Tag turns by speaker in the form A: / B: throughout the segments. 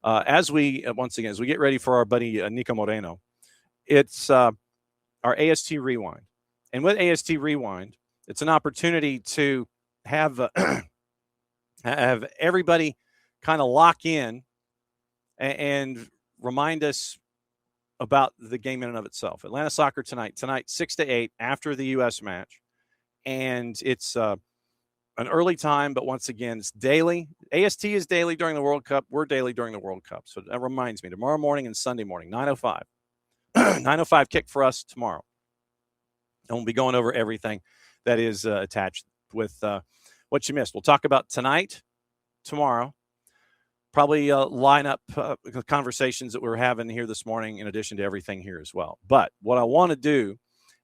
A: as we get ready for our buddy Niko Moreno, it's our AST Rewind. And with AST Rewind, it's an opportunity to have have everybody kind of lock in and remind us about the game in and of itself. Atlanta Soccer tonight 6 to 8 after the U.S. match. And it's an early time, but once again, it's daily. AST is daily during the World Cup. We're daily during the World Cup. So that reminds me, tomorrow morning and Sunday morning, 9:05. 9:05 kick for us tomorrow. And we'll be going over everything that is attached with what you missed. We'll talk about tonight, tomorrow, probably line up conversations that we're having here this morning in addition to everything here as well. But what I want to do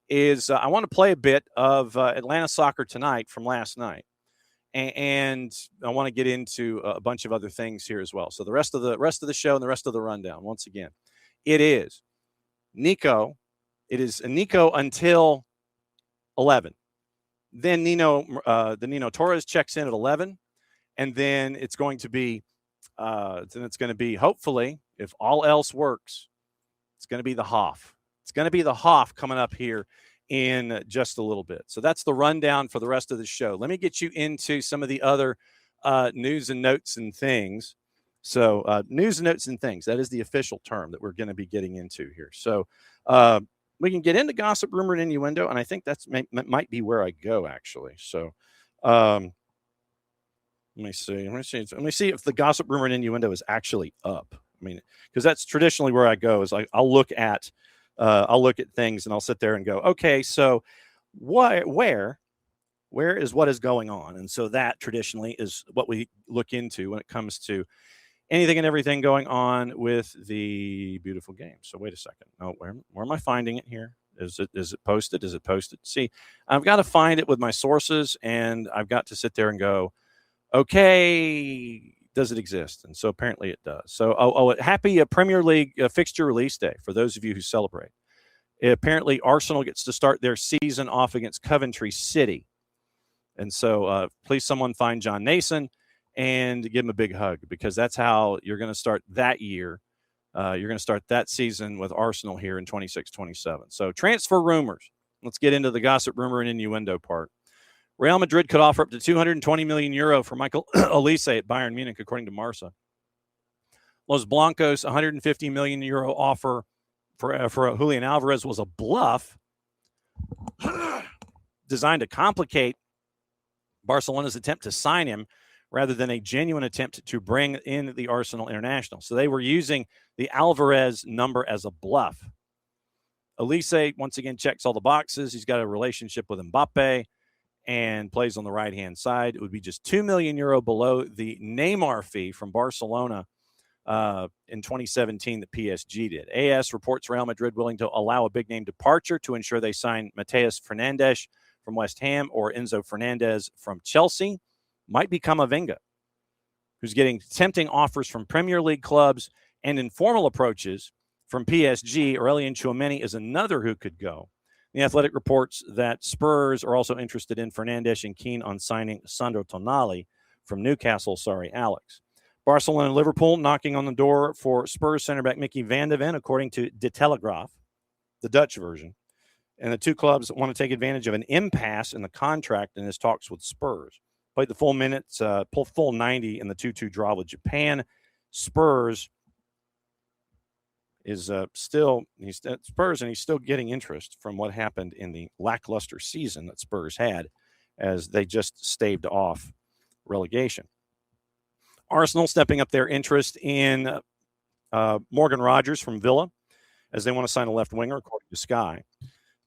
A: is I want to play a bit of Atlanta Soccer Tonight from last night. And I want to get into a bunch of other things here as well. So the rest of the show and the rest of the rundown, once again, it is Niko. It is Niko until 11. Then Nino Torres checks in at 11. And then it's going to be hopefully, if all else works, it's going to be the Hoff. It's going to be the Hoff coming up here in just a little bit. So that's the rundown for the rest of the show. Let me get you into some of the other news and notes and things. So news and notes and things, that is the official term that we're going to be getting into here. So we can get into gossip, rumor, and innuendo, and I think that might be where I go, actually. So let me see if the gossip, rumor, and innuendo is actually up. I mean, because that's traditionally where I go, is I'll look at things and I'll sit there and go, okay, so where is what is going on? And so that traditionally is what we look into when it comes to anything and everything going on with the beautiful game. So wait a second. Oh, where am I finding it here? Is it posted? Is it posted? See, I've got to find it with my sources, and I've got to sit there and go, okay, does it exist? And so apparently it does. So, happy Premier League fixture release day for those of you who celebrate. Apparently, Arsenal gets to start their season off against Coventry City. And so please someone find John Nason and give him a big hug, because that's how you're going to start that year. You're going to start that season with Arsenal here in 26-27. So transfer rumors. Let's get into the gossip, rumor, and innuendo part. Real Madrid could offer up to €220 million for Michael Olise at Bayern Munich, according to Marca. Los Blancos, €150 million offer for Julian Alvarez was a bluff designed to complicate Barcelona's attempt to sign him rather than a genuine attempt to bring in the Arsenal international. So they were using the Alvarez number as a bluff. Olise, once again, checks all the boxes. He's got a relationship with Mbappe and plays on the right-hand side. It would be just €2 million below the Neymar fee from Barcelona in 2017 that PSG did. AS reports Real Madrid willing to allow a big-name departure to ensure they sign Mateus Fernandes from West Ham or Enzo Fernandez from Chelsea. Might be Camavinga, who's getting tempting offers from Premier League clubs and informal approaches from PSG. Aurelien Tchouameni is another who could go. The Athletic reports that Spurs are also interested in Fernandes and keen on signing Sandro Tonali from Newcastle. Sorry, Alex. Barcelona and Liverpool knocking on the door for Spurs center back Mickey van de Ven, according to De Telegraaf, the Dutch version. And the two clubs want to take advantage of an impasse in the contract in his talks with Spurs. Played the full minutes, full 90 in the 2-2 draw with Japan. Spurs is Spurs, and he's still getting interest from what happened in the lackluster season that Spurs had as they just staved off relegation. Arsenal stepping up their interest in Morgan Rogers from Villa, as they want to sign a left winger, according to Sky.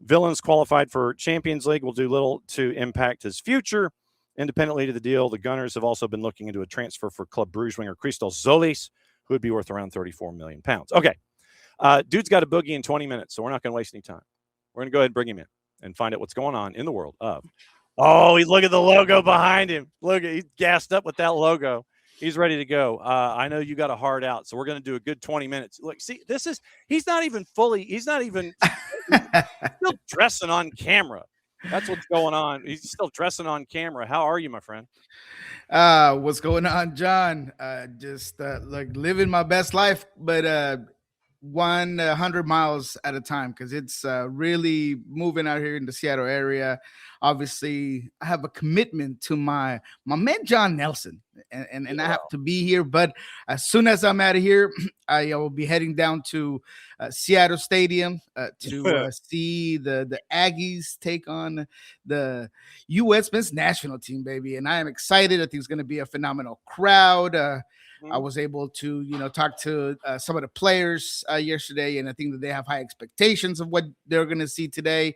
A: Villa's qualified for Champions League, will do little to impact his future. Independently to the deal, the Gunners have also been looking into a transfer for Club Brugge winger Christos Zolis, who would be worth around £34 million. Okay. Dude's got a boogie in 20 minutes, so we're not going to waste any time. We're going to go ahead and bring him in and find out what's going on in the world of. Oh, look at the logo behind him. Look, he's gassed up with that logo. He's ready to go. I know you got a hard out, so we're going to do a good 20 minutes. Look, see, he's not even still dressing on camera. That's what's going on. He's still dressing on camera. How are you, my friend?
B: What's going on, John? Just like living my best life, but 100 miles at a time because it's really moving out here in the Seattle area. Obviously, I have a commitment to my man John Nelson, and I have to be here. But as soon as I'm out of here, I will be heading down to Seattle Stadium to see the Aggies take on the U.S. men's national team, baby. And I am excited. I think it's going to be a phenomenal crowd. I was able to, talk to some of the players yesterday, and I think that they have high expectations of what they're going to see today.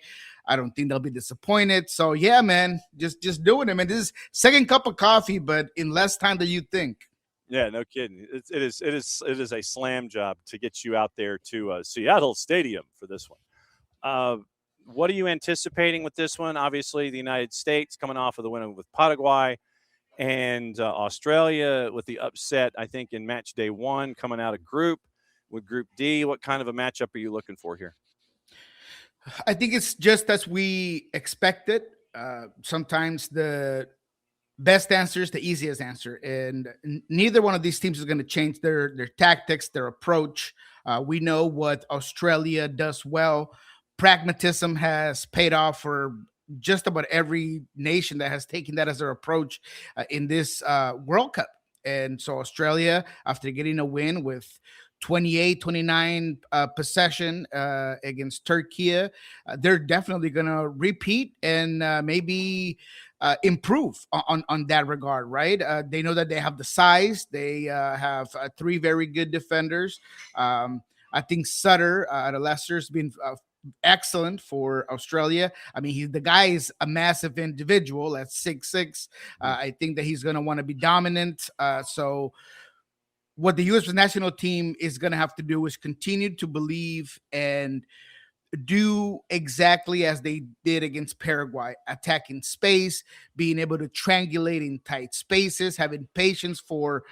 B: I don't think they'll be disappointed. So yeah, man, just doing it, man. This is second cup of coffee, but in less time than you think.
A: Yeah, no kidding. It is a slam job to get you out there to Seattle Stadium for this one. What are you anticipating with this one? Obviously, the United States coming off of the win with Paraguay, and Australia with the upset, I think, in match day one, coming out of group with Group D. What kind of a matchup are you looking for here?
B: I think it's just as we expected. Sometimes the best answer is the easiest answer, and neither one of these teams is going to change their tactics, their approach. We know what Australia does well. Pragmatism has paid off for just about every nation that has taken that as their approach in this World Cup. And so Australia, after getting a win with 28-29 possession against Turkey, they're definitely going to repeat and maybe improve on that regard, right? They know that they have the size. They have three very good defenders. I think Sutter out of Leicester has been excellent for Australia. I mean, the guy is a massive individual at 6'6". I think that he's going to want to be dominant. So what the U.S. national team is going to have to do is continue to believe and do exactly as they did against Paraguay, attacking space, being able to triangulate in tight spaces, having patience for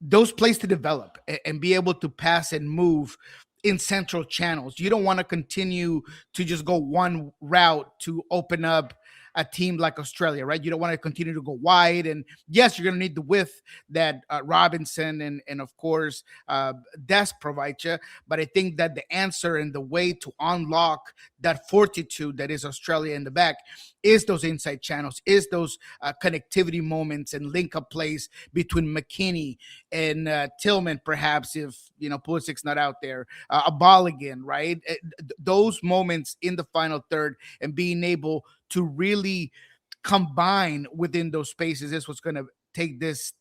B: those plays to develop and be able to pass and move in central channels. You don't want to continue to just go one route to open up a team like Australia, right? You don't want to continue to go wide. And yes, you're going to need the width that Robinson and of course, Des provide you. But I think that the answer and the way to unlock that fortitude that is Australia in the back is those inside channels, is those connectivity moments and link-up plays between McKinney and Tillman, perhaps, if, Pulisic's not out there, a ball again, right? Those moments in the final third and being able to really combine within those spaces is what's going to take this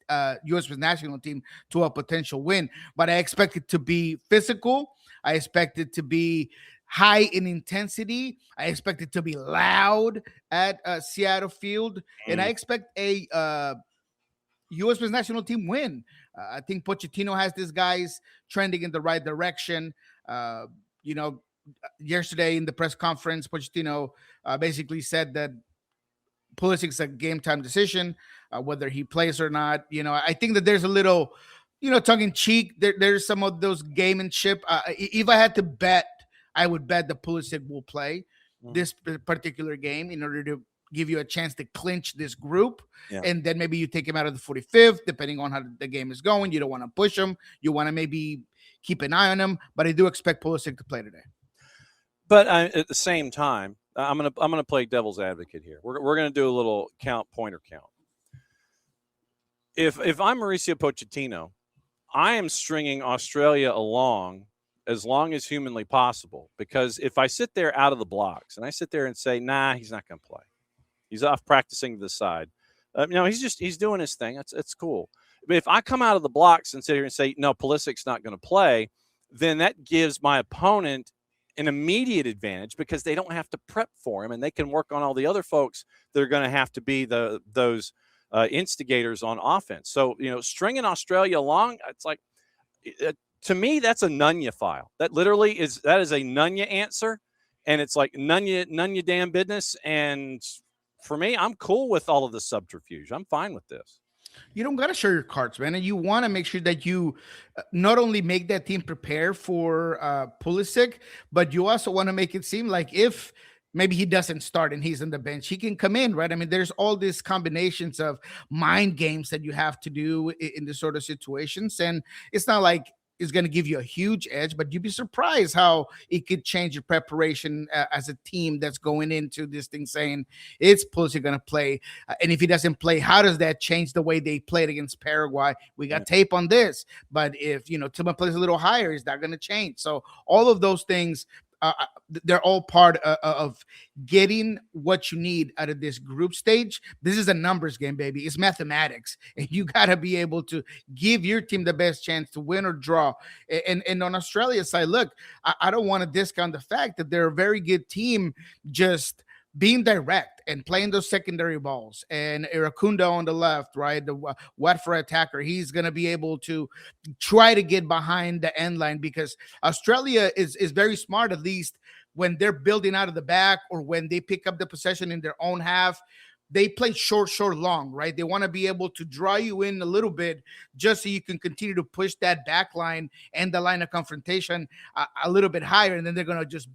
B: U.S. national team to a potential win. But I expect it to be physical. I expect it to be high in intensity. I expect it to be loud at Seattle Field. And I expect a U.S. national team win. I think Pochettino has these guys trending in the right direction. Yesterday in the press conference, Pochettino basically said that Pulisic's a game time decision, whether he plays or not. I think that there's a little, tongue in cheek. There's some of those gamemanship. If I had to bet, I would bet that Pulisic will play this particular game in order to give you a chance to clinch this group. Yeah. And then maybe you take him out of the 45th, depending on how the game is going. You don't want to push him. You want to maybe keep an eye on him. But I do expect Pulisic to play today.
A: But at the same time, I'm gonna play devil's advocate here. We're gonna do a little pointer count. If I'm Mauricio Pochettino, I am stringing Australia along as long as humanly possible, because if I sit there out of the blocks and I sit there and say, nah, he's not going to play, he's off practicing to the side, he's doing his thing. It's cool. But if I come out of the blocks and sit here and say, no, Pulisic's not going to play, then that gives my opponent an immediate advantage because they don't have to prep for him and they can work on all the other folks that are going to have to be those instigators on offense. So, stringing Australia along, it's like, to me, that's a Nunya file. That literally is a Nunya answer. And it's like Nunya damn business. And for me, I'm cool with all of the subterfuge. I'm fine with this.
B: You don't got to show your cards, man. And you want to make sure that you not only make that team prepare for Pulisic, but you also want to make it seem like if maybe he doesn't start and he's on the bench. He can come in, right? I mean, there's all these combinations of mind games that you have to do in this sort of situations. And it's not like it's going to give you a huge edge, but you'd be surprised how it could change your preparation as a team that's going into this thing saying it's Pulso going to play. And if he doesn't play, how does that change the way they played against Paraguay? We got tape on this, but if, Tillman plays a little higher, is that going to change? So all of those things, they're all part of getting what you need out of this group stage. This is a numbers game, baby. It's mathematics, and you got to be able to give your team the best chance to win or draw. And on Australia's side, look, I don't want to discount the fact that they're a very good team, just being direct and playing those secondary balls. And Iracunda on the left, right, the Watford attacker, he's going to be able to try to get behind the end line, because Australia is very smart, at least when they're building out of the back or when they pick up the possession in their own half. They play short, long, right? They want to be able to draw you in a little bit just so you can continue to push that back line and the line of confrontation a little bit higher. And then they're going to just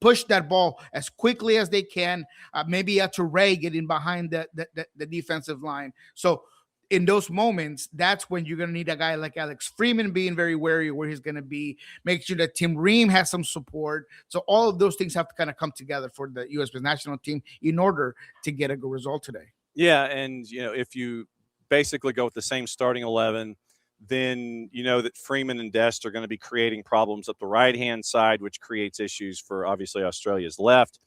B: push that ball as quickly as they can, maybe at Torres getting behind the defensive line. So in those moments, that's when you're going to need a guy like Alex Freeman being very wary of where he's going to be, make sure that Tim Ream has some support. So all of those things have to kind of come together for the U.S. national team in order to get a good result today.
A: Yeah, and, if you basically go with the same starting 11, then you know that Freeman and Dest are going to be creating problems up the right-hand side, which creates issues for obviously Australia's left.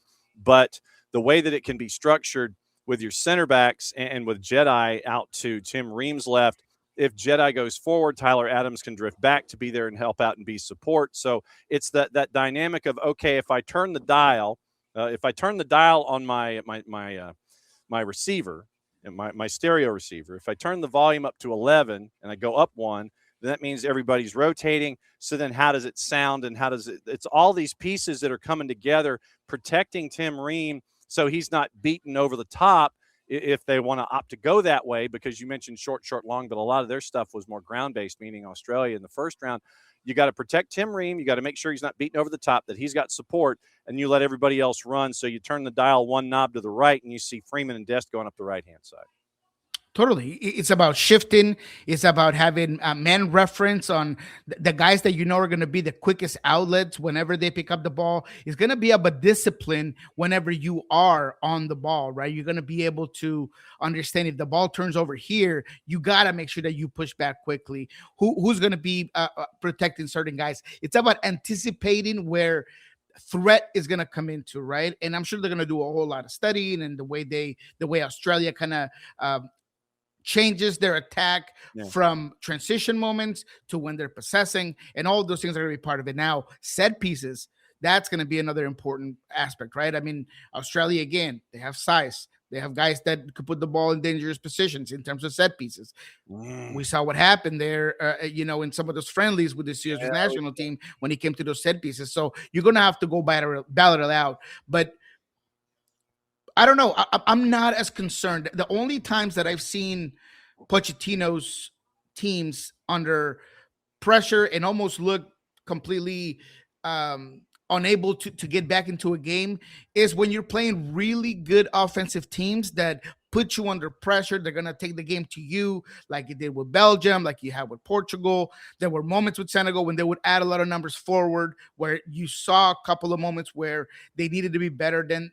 A: But the way that it can be structured with your center backs and with Jedi out to Tim Ream's left, if Jedi goes forward, Tyler Adams can drift back to be there and help out and be support. So it's that dynamic of, okay, if I turn the dial on my receiver, and my stereo receiver, if I turn the volume up to 11 and I go up one, then that means everybody's rotating. So then how does it sound, and it's all these pieces that are coming together, protecting Tim Ream so he's not beaten over the top if they want to opt to go that way, because you mentioned short, long, but a lot of their stuff was more ground-based, meaning Australia in the first round. You got to protect Tim Ream. You got to make sure he's not beaten over the top, that he's got support, and you let everybody else run. So you turn the dial one knob to the right, and you see Freeman and Dest going up the right-hand side.
B: Totally. It's about shifting. It's about having a man reference on the guys that are going to be the quickest outlets whenever they pick up the ball. It's going to be about discipline whenever you are on the ball, right? You're going to be able to understand if the ball turns over here, you got to make sure that you push back quickly. Who's going to be protecting certain guys? It's about anticipating where threat is going to come into, right? And I'm sure they're going to do a whole lot of studying, and the way Australia kind of changes their attack from transition moments to when they're possessing, and all of those things are going to be part of it. Now, set pieces, that's going to be another important aspect, right? I mean, Australia, again, they have size. They have guys that could put the ball in dangerous positions in terms of set pieces. We saw what happened there, in some of those friendlies with the U.S. national team when it came to those set pieces. So you're going to have to go battle it out. But I don't know. I'm not as concerned. The only times that I've seen Pochettino's teams under pressure and almost look completely unable to get back into a game is when you're playing really good offensive teams that put you under pressure. They're going to take the game to you, like you did with Belgium, like you had with Portugal. There were moments with Senegal when they would add a lot of numbers forward, where you saw a couple of moments where they needed to be better than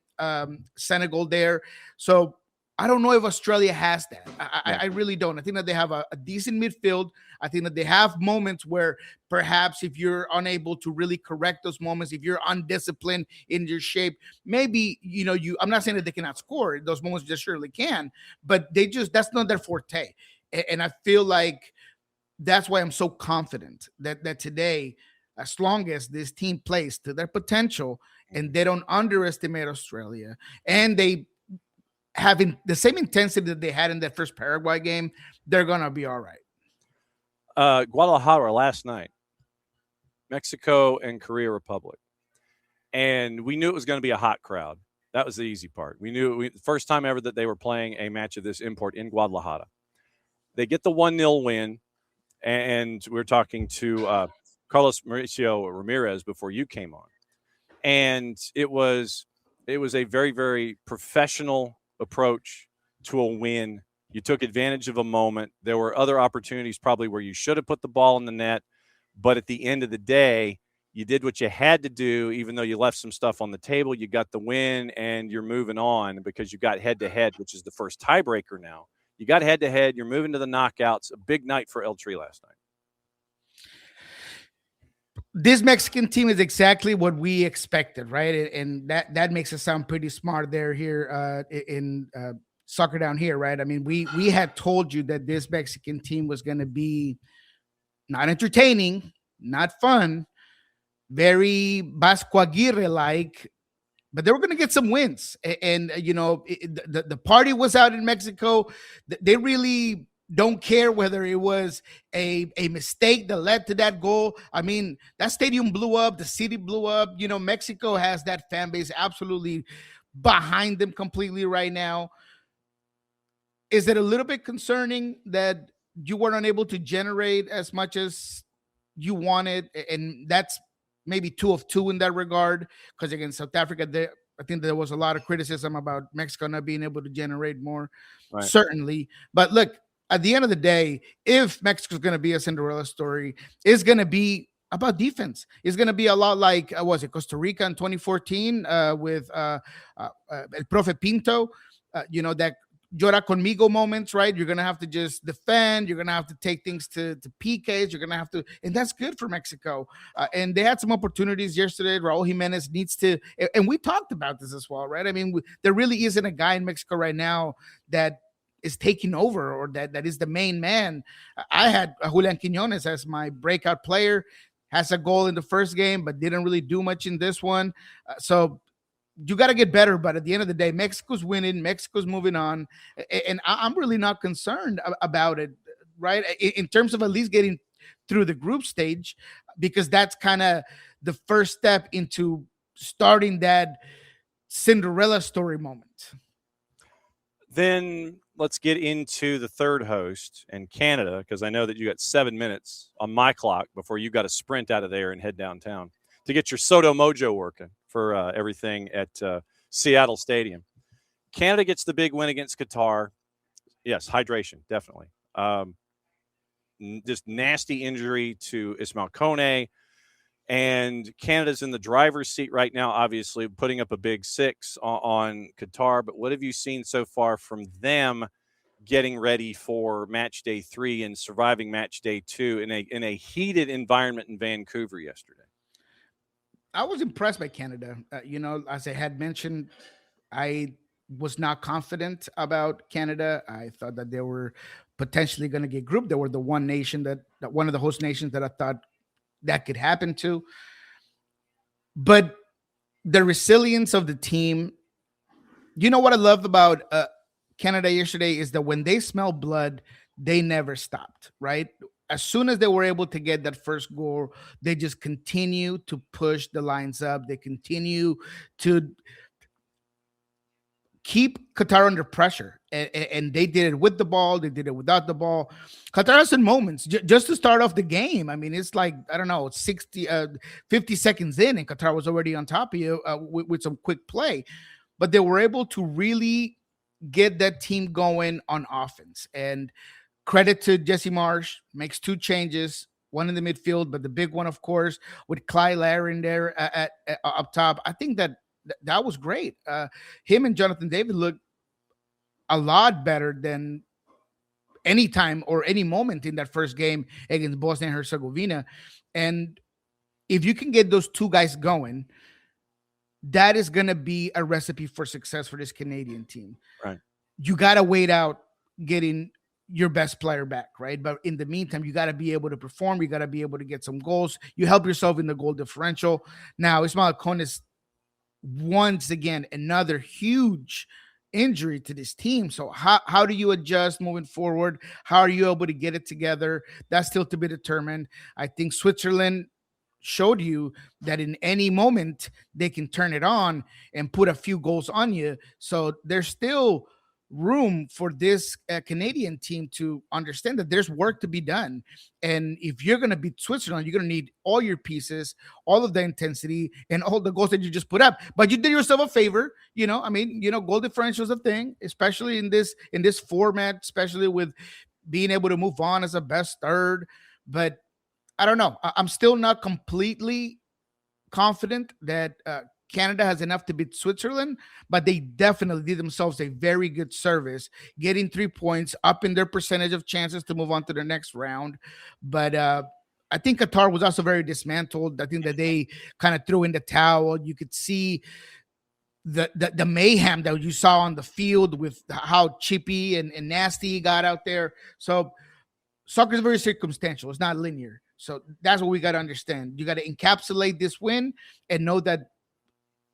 B: Senegal there. So I don't know if Australia has that. I really don't. I think that they have a decent midfield. I think that they have moments where perhaps if you're unable to really correct those moments, if you're undisciplined in your shape, maybe, I'm not saying that they cannot score. Those moments just surely can, but that's not their forte. And I feel like that's why I'm so confident that today, as long as this team plays to their potential and they don't underestimate Australia, and they having the same intensity that they had in that first Paraguay game, they're going to be all right.
A: Guadalajara last night, Mexico and Korea Republic. And we knew it was going to be a hot crowd. That was the easy part. We knew the first time ever that they were playing a match of this import in Guadalajara. They get the 1-0 win, and we were talking to Carlos Mauricio Ramirez before you came on. And it was It was a very, very professional approach to a win. You took advantage of a moment. There were other opportunities probably where you should have put the ball in the net, but at the end of the day, you did what you had to do, even though you left some stuff on the table. You got the win, and you're moving on because you got head-to-head, which is the first tiebreaker now. You got head-to-head. You're moving to the knockouts. A big night for El Tri last night.
B: This Mexican team is exactly what we expected, right? And that makes us sound pretty smart there here in soccer down here, right? I mean, we had told you that this Mexican team was going to be not entertaining, not fun, very Vasco Aguirre-like, but they were going to get some wins. And you know, the party was out in Mexico. They really don't care whether it was a mistake that led to that goal. I mean, that stadium blew up. The city blew up. You know, Mexico has that fan base absolutely behind them completely right now. Is it a little bit concerning that you weren't able to generate as much as you wanted? And that's maybe 2 of 2 in that regard, because against South Africa, I think there was a lot of criticism about Mexico not being able to generate more, right. Certainly. But look, at the end of the day, if Mexico's going to be a Cinderella story, it's going to be about defense. It's going to be a lot like, was it Costa Rica in 2014 with El Profe Pinto, you know, that llora conmigo moments, right? You're going to have to just defend. You're going to have to take things to PKs. You're going to have to, and that's good for Mexico. And they had some opportunities yesterday. Raul Jimenez needs to, and we talked about this as well, right? I mean, there really isn't a guy in Mexico right now that is taking over or that is the main man. I had Julian Quiñones as my breakout player, has a goal in the first game, but didn't really do much in this one. So you got to get better. But at the end of the day, Mexico's winning. Mexico's moving on. And I'm really not concerned about it, right? In terms of at least getting through the group stage, because that's kind of the first step into starting that Cinderella story moment.
A: Then let's get into the third host and Canada, because I know that you got 7 minutes on my clock before you got to sprint out of there and head downtown to get your Soto Mojo working for everything at Seattle Stadium. Canada gets the big win against Qatar. Yes, hydration, definitely. Just nasty injury to Ismail Kone. And Canada's in the driver's seat right now, obviously, putting up a big 6 on Qatar. But what have you seen so far from them getting ready for match day 3 and surviving match day 2 in a heated environment in Vancouver yesterday?
B: I was impressed by Canada. You know, as I had mentioned, I was not confident about Canada. I thought that they were potentially going to get grouped. They were the one nation that one of the host nations that I thought that could happen to. But the resilience of the team, you know what I love about Canada yesterday is that when they smell blood, they never stopped, right? As soon as they were able to get that first goal, they just continue to push the lines up. They continue to keep Qatar under pressure. And they did it with the ball. They did it without the ball. Qatar has some moments just to start off the game. I mean, it's like, I don't know, 50 seconds in, and Qatar was already on top of you with some quick play. But they were able to really get that team going on offense. And credit to Jesse Marsh, makes 2 changes, one in the midfield, but the big one, of course, with Clyde Larin there up top. I think that was great. Him and Jonathan David looked a lot better than any time or any moment in that first game against Bosnia and Herzegovina. And if you can get those 2 guys going, that is going to be a recipe for success for this Canadian team.
A: Right.
B: You got to wait out getting your best player back, right? But in the meantime, you got to be able to perform. You got to be able to get some goals. You help yourself in the goal differential. Now, Ismail Kone is once again another huge injury to this team. So how do you adjust moving forward? How are you able to get it together? That's still to be determined. I think Switzerland showed you that in any moment they can turn it on and put a few goals on you. So there's still room for this Canadian team to understand that there's work to be done. And if you're going to beat Switzerland, you're going to need all your pieces, all of the intensity, and all the goals that you just put up. But you did yourself a favor. Goal differential is a thing, especially in this format, especially with being able to move on as a best third. But I don't know. I'm still not completely confident that Canada has enough to beat Switzerland, but they definitely did themselves a very good service, getting 3 points, up in their percentage of chances to move on to the next round. But I think Qatar was also very dismantled. I think that they kind of threw in the towel. You could see the mayhem that you saw on the field with how chippy and nasty he got out there. So soccer is very circumstantial. It's not linear. So that's what we got to understand. You got to encapsulate this win and know that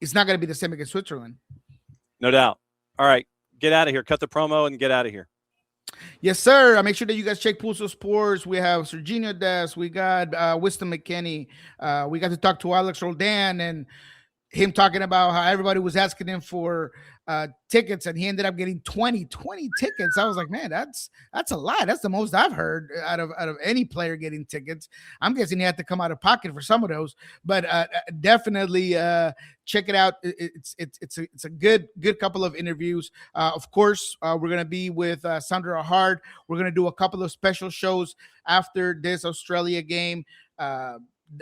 B: it's not going to be the same against Switzerland.
A: No doubt. All right. Get out of here. Cut the promo and get out of here.
B: Yes, sir. Make sure that you guys check Pulso Sports. We have Serginho Des. We got Winston McKinney. We got to talk to Alex Roldan and him talking about how everybody was asking him for tickets, and he ended up getting 20 tickets. I was like, man, that's a lot. That's the most I've heard out of any player getting tickets. I'm guessing he had to come out of pocket for some of those, but definitely check it out. It's a good couple of interviews. Of course, we're gonna be with Sandra Hard. We're gonna do a couple of special shows after this Australia game.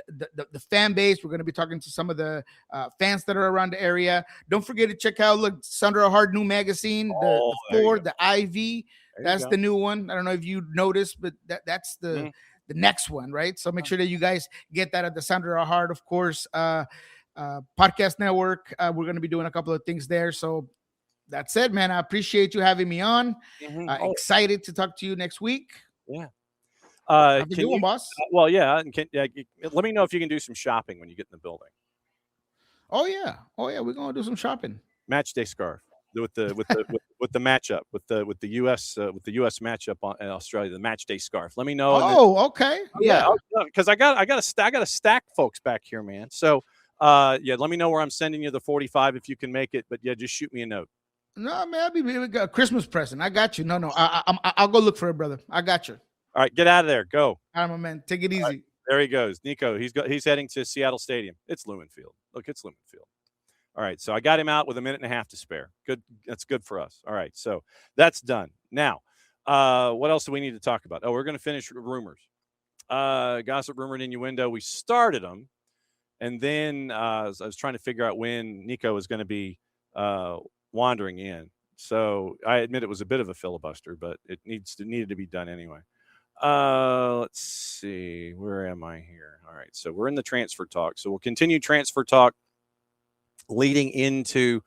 B: The fan base. We're going to be talking to some of the fans that are around the area. Don't forget to check out Sandra Hard new magazine, the Four, the IV. That's the new one. I don't know if you noticed, but that's the next one, right? So make sure that you guys get that at the Sandra Hard, of course, podcast network. We're going to be doing a couple of things there. So that's it, man. I appreciate you having me on. Excited to talk to you next week.
A: Yeah.
B: How you doing, boss?
A: Well, yeah. Let me know if you can do some shopping when you get in the building.
B: Oh yeah. We're gonna do some shopping.
A: Match day scarf with the matchup with the U.S. matchup in Australia. The match day scarf. Let me know.
B: Okay.
A: Yeah. Because I got a stack, folks, back here, man. So let me know where I'm sending you the 45 if you can make it. But yeah, just shoot me a note.
B: No, man, I'll be a Christmas present. I got you. No, I'll go look for it, brother. I got you.
A: All right, get out of there. Go.
B: All right, my man. Take it easy.
A: Right, there he goes. Niko, he's heading to Seattle Stadium. It's Lumen Field. Look, it's Lumen Field. All right, so I got him out with a minute and a half to spare. Good. That's good for us. All right, so that's done. Now, what else do we need to talk about? Oh, we're going to finish rumors. Gossip, rumor, and innuendo. We started them, and then I was trying to figure out when Niko was going to be wandering in. So I admit it was a bit of a filibuster, but it needed to be done anyway. Let's see. Where am I here? All right. So we're in the transfer talk. So we'll continue transfer talk leading into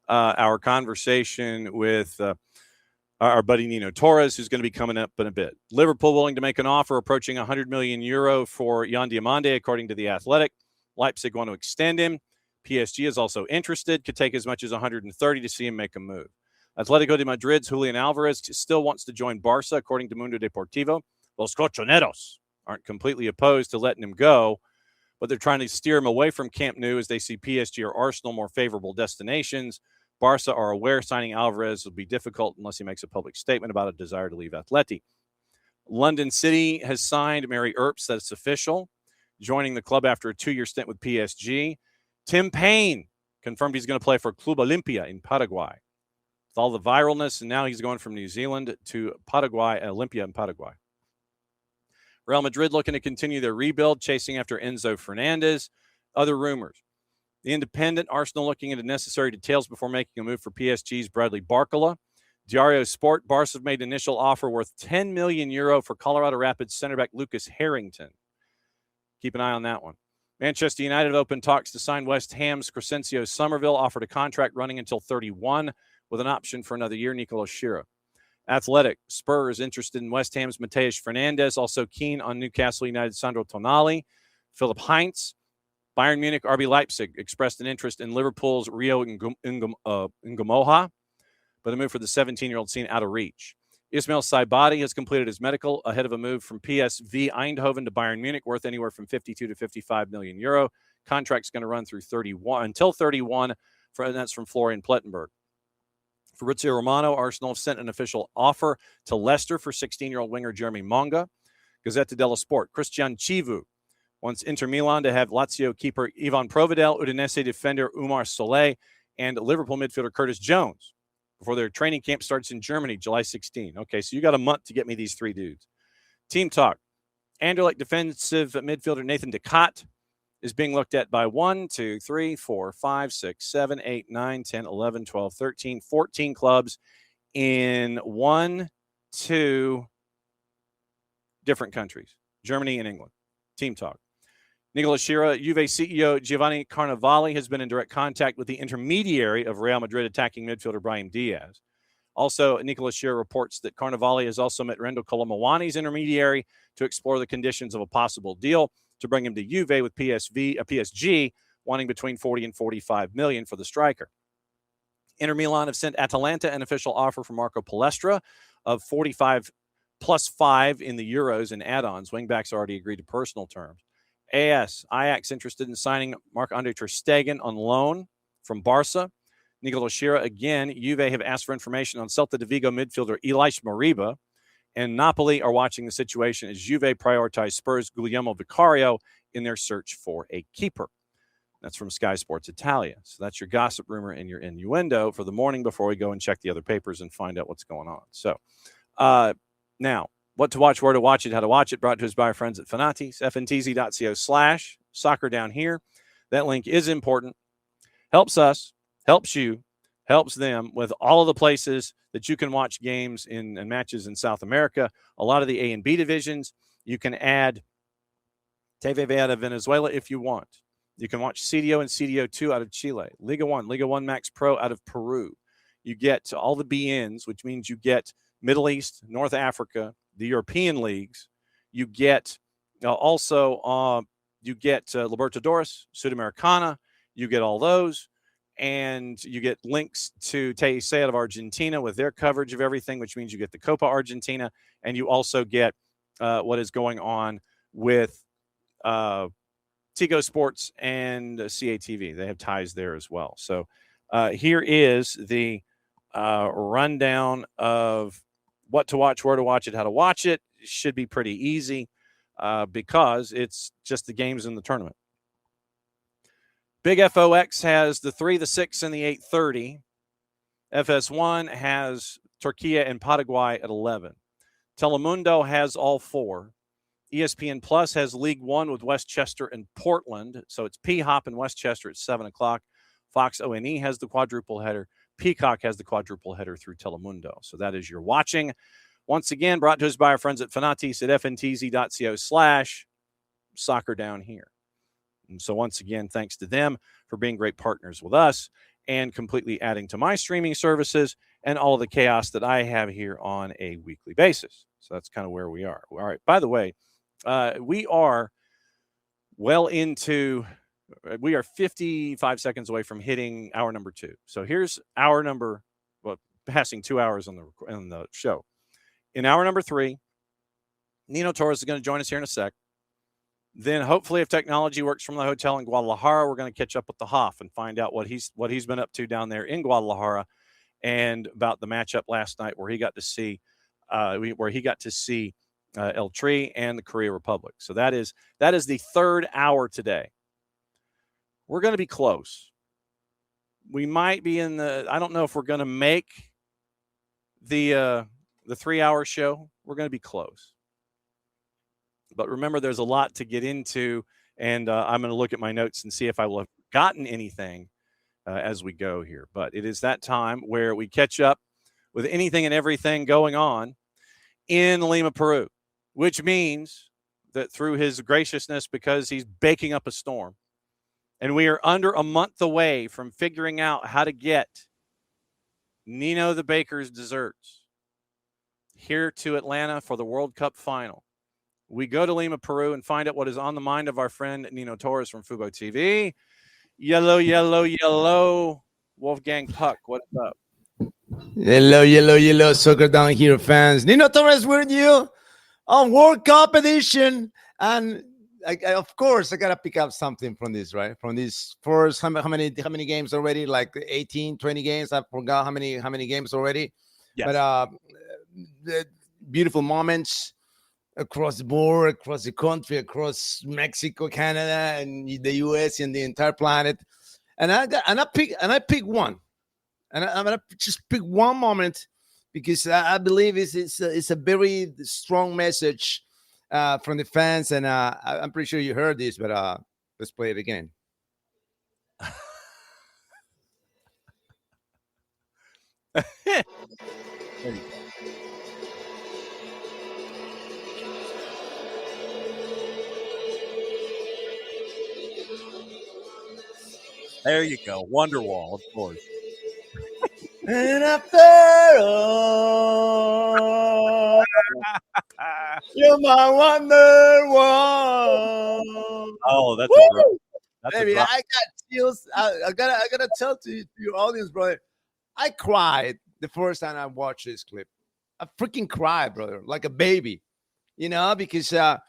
A: our conversation with our buddy Nino Torres, who's going to be coming up in a bit. Liverpool willing to make an offer approaching 100 million euro for Yan Diomande, according to The Athletic. Leipzig want to extend him. PSG is also interested, could take as much as 130 to see him make a move. Atletico de Madrid's Julian Alvarez still wants to join Barca, according to Mundo Deportivo. Los Cochoneros aren't completely opposed to letting him go, but they're trying to steer him away from Camp Nou as they see PSG or Arsenal more favorable destinations. Barca are aware signing Alvarez will be difficult unless he makes a public statement about a desire to leave Atleti. London City has signed Mary Earps. That's official, joining the club after a 2-year stint with PSG. Tim Payne confirmed he's going to play for Club Olimpia in Paraguay. With all the viralness, and now he's going from New Zealand to Paraguay, Olimpia in Paraguay. Real Madrid looking to continue their rebuild, chasing after Enzo Fernandez. Other rumors. The Independent, Arsenal looking into necessary details before making a move for PSG's Bradley Barcola. Diario Sport, Barca have made an initial offer worth 10 million euro for Colorado Rapids center back Lucas Harrington. Keep an eye on that one. Manchester United opened talks to sign West Ham's Crescencio Somerville, offered a contract running until 31 with an option for another year, Nicolas Shira. Athletic, Spurs interested in West Ham's Mateus Fernandez, also keen on Newcastle United Sandro Tonali. Philip Heinz, Bayern Munich, RB Leipzig expressed an interest in Liverpool's Rio Ngamoha, but a move for the 17-year-old seen out of reach. Ismail Saibadi has completed his medical ahead of a move from PSV Eindhoven to Bayern Munich worth anywhere from 52 to 55 million euro. Contract's going to run through 31 until 31, and that's from Florian Plettenberg. Fabrizio Romano, Arsenal have sent an official offer to Leicester for 16-year-old winger Jeremy Monga. Gazzetta dello Sport, Christian Chivu wants Inter Milan to have Lazio keeper Ivan Provedel, Udinese defender Umar Soleil, and Liverpool midfielder Curtis Jones before their training camp starts in Germany, July 16. Okay, so you got a month to get me these three dudes. Team talk. Anderlecht defensive midfielder Nathan Decat is being looked at by 1, 2, 3, 4, 5, 6, 7, 8, 9, 10, 11, 12, 13, 14 clubs in 1, 2 different countries, Germany and England. Team talk. Nicola Schira, Juve CEO Giovanni Carnevali has been in direct contact with the intermediary of Real Madrid attacking midfielder Brahim Diaz. Also, Nicola Schira reports that Carnevali has also met Rendo Colomawani's intermediary to explore the conditions of a possible deal to bring him to Juve, with PSG wanting between 40 and 45 million for the striker. Inter Milan have sent Atalanta an official offer for Marco Palestra of 45 plus 5 in the Euros and add-ons. Wingbacks already agreed to personal terms. Ajax interested in signing Marc-Andre ter Stegen on loan from Barca. Nicola Schira again. Juve have asked for information on Celta de Vigo midfielder Elias Moriba. And Napoli are watching the situation as Juve prioritize Spurs' Guglielmo Vicario in their search for a keeper. That's from Sky Sports Italia. So that's your gossip, rumor, and your innuendo for the morning before we go and check the other papers and find out what's going on. So now, what to watch, where to watch it, how to watch it, brought to us by our friends at Fanatis, ftz.co/soccer down here. That link is important. Helps us, helps you, helps them with all of the places that you can watch games and matches in South America. A lot of the A and B divisions. You can add TVV out of Venezuela if you want. You can watch CDO and CDO2 out of Chile. Liga 1 Max Pro out of Peru. You get all the BNs, which means you get Middle East, North Africa, the European leagues. You get Libertadores, Sudamericana. You get all those. And you get links to TIC out of Argentina with their coverage of everything, which means you get the Copa Argentina. And you also get what is going on with Tigo Sports and CATV. They have ties there as well. So here is the rundown of what to watch, where to watch it, how to watch it. It should be pretty easy because it's just the games in the tournament. Big FOX has the 3, the 6, and the 8:30. FS1 has Turkey and Paraguay at 11. Telemundo has all 4. ESPN Plus has League One with Westchester and Portland. So it's P-Hop and Westchester at 7 o'clock. Fox O&E has the quadruple header. Peacock has the quadruple header through Telemundo. So that is your watching. Once again, brought to us by our friends at Fanatis at ftz.co/soccer down here. And so once again, thanks to them for being great partners with us and completely adding to my streaming services and all of the chaos that I have here on a weekly basis. So that's kind of where we are. All right. By the way, we are 55 seconds away from hitting hour number 2. So here's passing 2 hours on the show. In hour number 3, Nino Torres is going to join us here in a sec. Then hopefully, if technology works from the hotel in Guadalajara, we're going to catch up with the Hoff and find out what he's been up to down there in Guadalajara, and about the matchup last night where he got to see El Tri and the Korea Republic. So that is the third hour today. We're going to be close. We might be in the. I don't know if we're going to make the 3-hour show. We're going to be close. But remember, there's a lot to get into, and I'm going to look at my notes and see if I will have gotten anything as we go here. But it is that time where we catch up with anything and everything going on in Lima, Peru, which means that through his graciousness, because he's baking up a storm, and we are under a month away from figuring out how to get Nino the Baker's desserts here to Atlanta for the World Cup final. We go to Lima, Peru, and find out what is on the mind of our friend Nino Torres from FuboTV. Yellow. Wolfgang Puck, what's up?
C: Yellow, soccer down here, fans. Nino Torres with you on World Cup edition. And of course, I gotta pick up something from this, right? From this first, how many games already? Like 18, 20 games. I forgot how many games already.
A: Yes.
C: But the beautiful moments across the board, across the country, across Mexico, Canada, and the US, and the entire planet. And I pick one, and I'm gonna just pick one moment because I believe it's a very strong message from the fans, and I'm pretty sure you heard this, but let's play it again.
A: There you go. Wonderwall, of course.
C: And after all, you're my Wonderwall.
A: Oh, that's
C: Woo!
A: that's
C: Baby,
A: a drop.
C: I got chills. I gotta tell to your audience, brother. I cried the first time I watched this clip. I freaking cried, brother, like a baby. Because to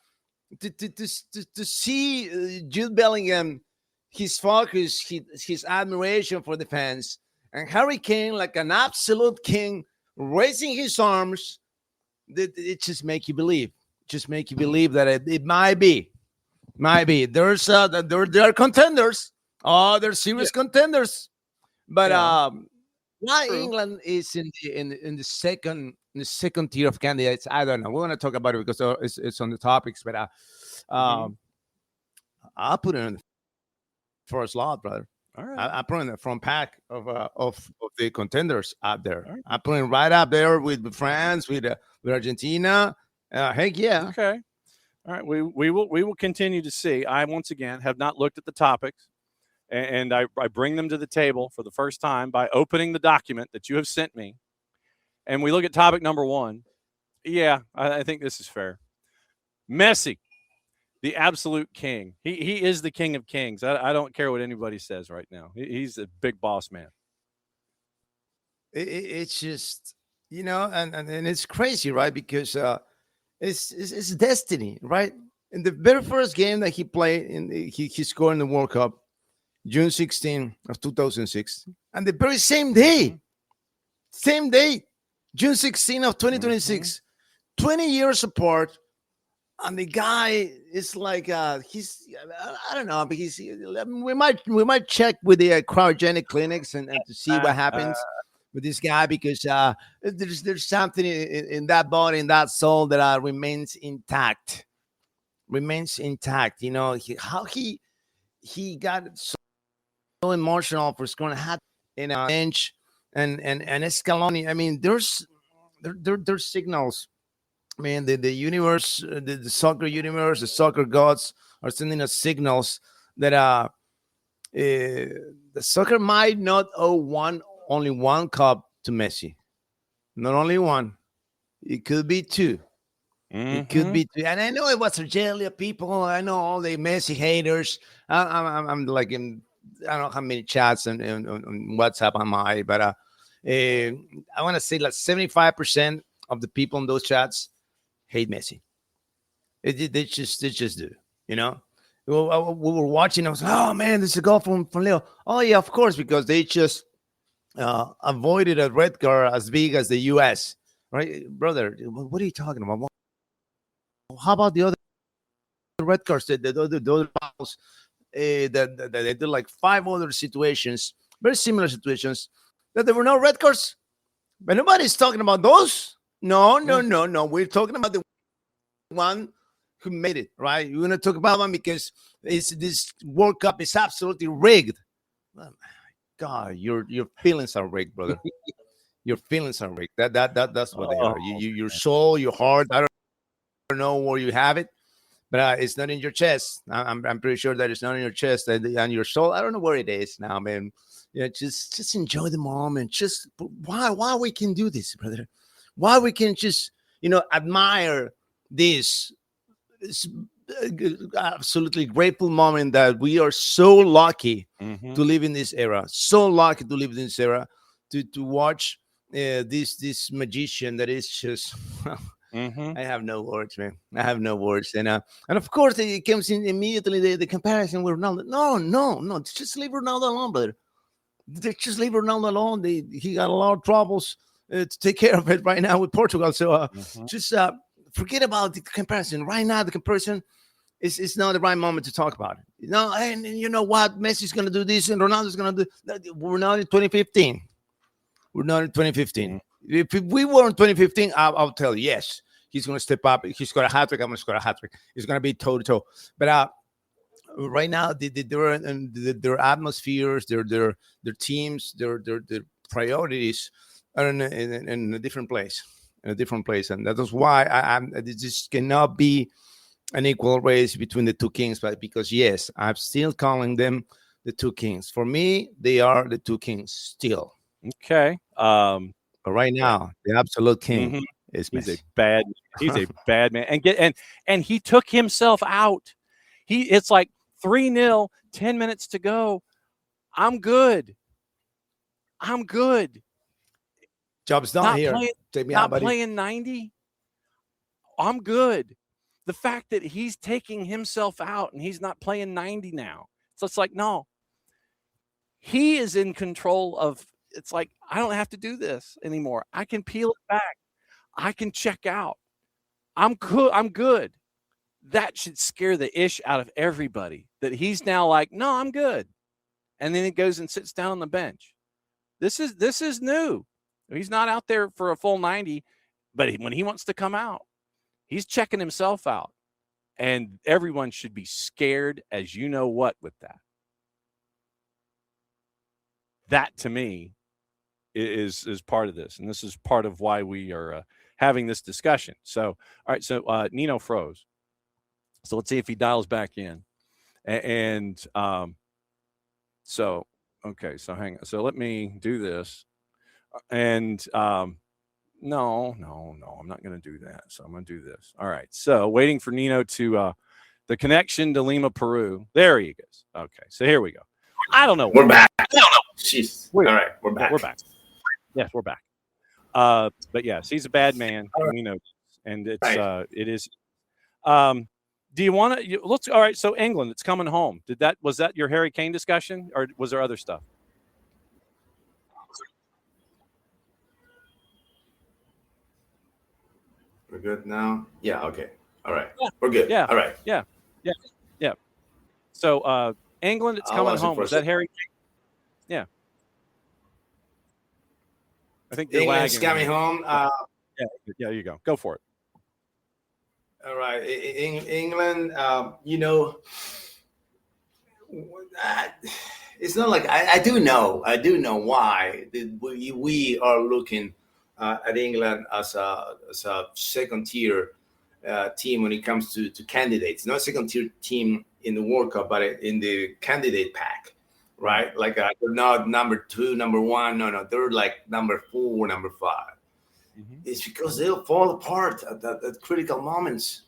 C: see Jude Bellingham, his focus, his admiration for the fans, and Harry Kane like an absolute king, raising his arms, it just make you believe. Just make you believe that it might be. There are contenders. Oh, they're serious contenders. But why
A: True.
C: England is in the second tier of candidates, I don't know. We're going to talk about it because it's on the topics. But I'll put it in the first slot, brother.
A: All right.
C: I put it in the front pack of the contenders up there. Right. I put it right up there with France, with Argentina. Heck yeah.
A: Okay. All right. We will continue to see. I once again have not looked at the topics, and I bring them to the table for the first time by opening the document that you have sent me, and we look at topic number 1. Yeah, I think this is fair. Messi, the absolute king. He is the king of kings. I don't care what anybody says right now. He's a big boss man.
C: It's just, and it's crazy, right? Because it's destiny, right? In the very first game that he played, he scored in the World Cup, June 16 of 2006, and the very same day, June 16 of 2026, 20 years apart. And the guy is like he's, I don't know, but we might check with the cryogenic clinics and to see what happens with this guy, because there's something in that body, in that soul that remains intact. How he got so emotional for scoring a hat in a bench, and Scaloni. I mean, there's signals. I mean, the universe, the soccer universe, the soccer gods are sending us signals that the soccer might not owe only one cup to Messi. Not only one. It could be 2. It could be 2. And I know it was Argelia people. I know all the Messi haters. I'm like in, I don't know how many chats on WhatsApp am I, but I want to say like 75% of the people in those chats hate Messi. They just do, We were watching. I was like, oh man, this is a goal from Leo. Oh yeah, of course, because they just avoided a red card as big as the US, right, brother? What are you talking about? How about the other red cards? The other fouls that they did, like 5 other situations, very similar situations, that there were no red cards, but nobody's talking about those. No. We're talking about the one who made it, right? We're going to talk about one because this World Cup is absolutely rigged. Oh my God, your feelings are rigged, brother. Your feelings are rigged. That's what they are. Your soul, your heart. I don't know where you have it, but it's not in your chest. I'm pretty sure that it's not in your chest and your soul. I don't know where it is now, man. Just enjoy the moment. Just why we can do this, brother? Why we can just, admire this absolutely grateful moment that we are so lucky to live in this era. So lucky to live in this era, to watch this magician that is just I have no words, man. I have no words. And of course, it comes in immediately the comparison with Ronaldo. No. Just leave Ronaldo alone, brother. Just leave Ronaldo alone. He got a lot of troubles to take care of it right now with Portugal. So just forget about the comparison. Right now, the comparison is not the right moment to talk about it. And you know what? Messi's going to do this and Ronaldo's going to do. We're not in 2015. We're not in 2015. If we were in 2015, I'll tell you, yes, he's going to step up. He's got a hat trick. I'm going to score a hat trick. He's going to be toe to toe. But right now, their atmospheres, their teams, their priorities are in a different place. In a different place, and that is why it just cannot be an equal race between the two kings. But because yes, I'm still calling them the two kings. For me, they are the two kings still.
A: Okay.
C: But right now, the absolute king is Messi.
A: He's a bad man. And he took himself out. It's like 3-0, 10 minutes to go. I'm good.
C: Job's done here.
A: Take me out, buddy. Playing 90. I'm good. The fact that he's taking himself out and he's not playing 90 now. So it's like, no. He is in control of. It's like, I don't have to do this anymore. I can peel it back. I can check out. I'm good. That should scare the ish out of everybody, that he's now like, no, I'm good. And then he goes and sits down on the bench. This is new. He's not out there for a full 90, but when he wants to come out, he's checking himself out. And everyone should be scared as you know what with that. That, to me, is part of this. And this is part of why we are having this discussion. So, all right, so Nino froze. So let's see if he dials back in. And so, okay, so hang on. So let me do this. And no, I'm not going to do that. So I'm going to do this. All right. So waiting for Nino to the connection to Lima, Peru. There he goes. Okay. So here we go. I don't know.
D: We're back. I don't know. Jeez. All right. We're back.
A: We're back. Yes, we're back. But yes, he's a bad man. Right. We know, and it's right. It is. Do you want to? Let's. All right. So England, it's coming home. Was that your Harry Kane discussion, or was there other stuff?
D: We're good now. Yeah. Okay. All right. Yeah. We're good.
A: Yeah.
D: All right.
A: Yeah. So England, it's coming home. Was that Harry Kane? Yeah. I think you're
D: England's coming home.
A: Yeah. There you go. Go for it.
D: All right. England, it's not like I do know why we are looking at England as a second tier team when it comes to candidates. Not a second tier team in the World Cup, but in the candidate pack, right? Like they're not number 2, number 1. No, they're like number 4, number 5. Mm-hmm. It's because they'll fall apart at critical moments.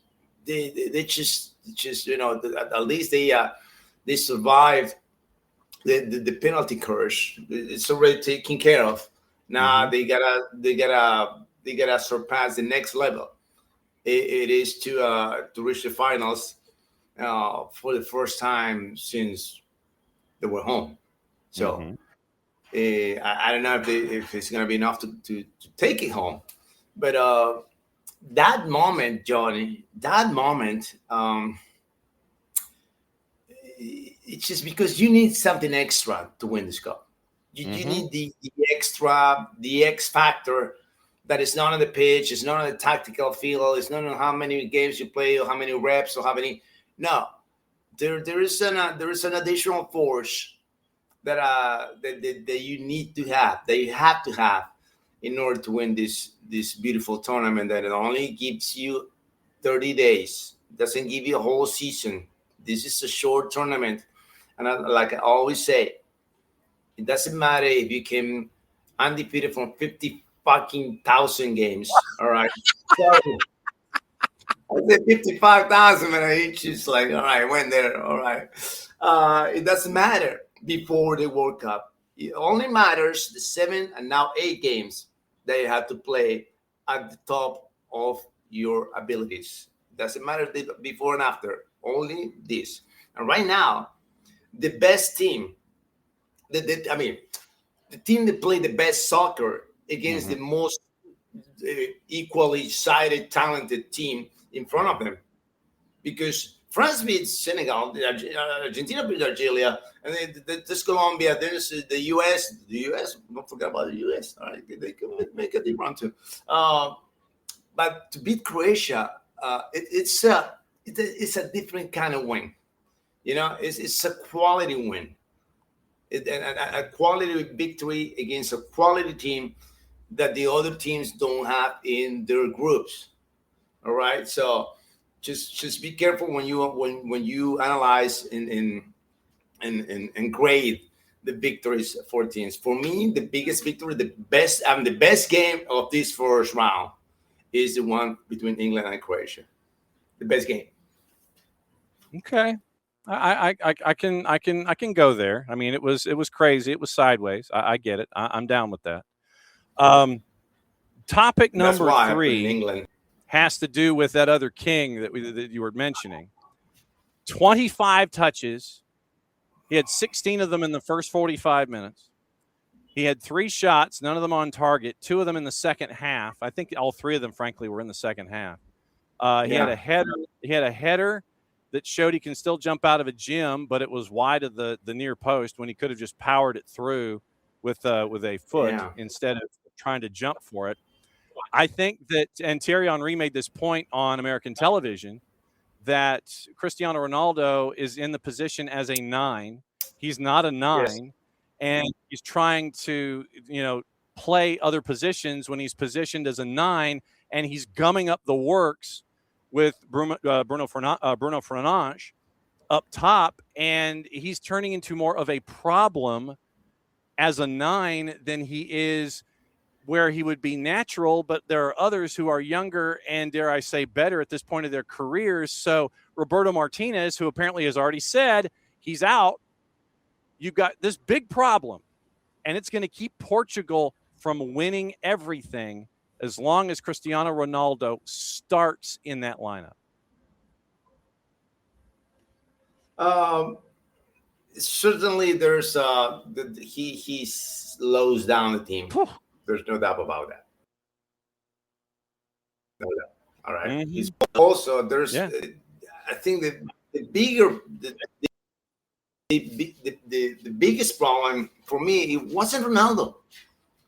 D: They just at least they survived the penalty curse. It's already taken care of. Now they gotta surpass the next level. It is to reach the finals for the first time since they were home. So I don't know if it's gonna be enough to take it home, but that moment, Johnny, it's just because you need something extra to win this cup. You need the extra, the X factor that is not on the pitch, it's not on the tactical field, it's not on how many games you play or how many reps or how many. No, there is an additional force that you need to have, that you have to have in order to win this beautiful tournament that it only gives you 30 days. It doesn't give you a whole season. This is a short tournament. And like I always say, it doesn't matter if you came undefeated from 50,000 games. All right. Sorry. I said 55,000, and it's just like, all right, went there. All right. It doesn't matter before the World Cup. It only matters the 7 and now 8 games that you have to play at the top of your abilities. Doesn't matter before and after. Only this. And right now, the best team, the team that played the best soccer against the most equally sided, talented team in front of them, because France beats Senegal, Argentina beats Algeria, and then there's Colombia, there's the US. The US, don't forget about the US. All right, they can make a deep run too. But to beat Croatia, it's a different kind of win. You know, it's a quality win, a quality victory against a quality team that the other teams don't have in their groups. All right, so just be careful when you analyze and grade the victories for teams. For me, the biggest victory, the best game of this first round is the one between England and Croatia. The best game.
A: Okay. I can go there. I mean, it was crazy. It was sideways. I get it. I'm down with that. Topic number 3
D: England
A: has to do with that other king that you were mentioning. 25 touches. He had 16 of them in the first 45 minutes. He had 3 shots, none of them on target, 2 of them in the second half. I think all 3 of them, frankly, were in the second half. He had a header. He had a header that showed he can still jump out of a gym, but it was wide of the near post when he could have just powered it through with a foot instead of trying to jump for it. I think that, and Thierry Henry made this point on American television, that Cristiano Ronaldo is in the position as a 9. He's not a 9, and he's trying to, play other positions when he's positioned as a 9, and he's gumming up the works with Bruno Fernandes up top, and he's turning into more of a problem as a 9 than he is where he would be natural. But there are others who are younger and, dare I say, better at this point of their careers. So Roberto Martinez, who apparently has already said he's out, you've got this big problem, and it's going to keep Portugal from winning everything as long as Cristiano Ronaldo starts in that lineup.
D: Certainly, there's he slows down the team. There's no doubt about that. No doubt. All right.
A: Mm-hmm.
D: He's also there's. I think that the biggest problem for me, it wasn't Ronaldo.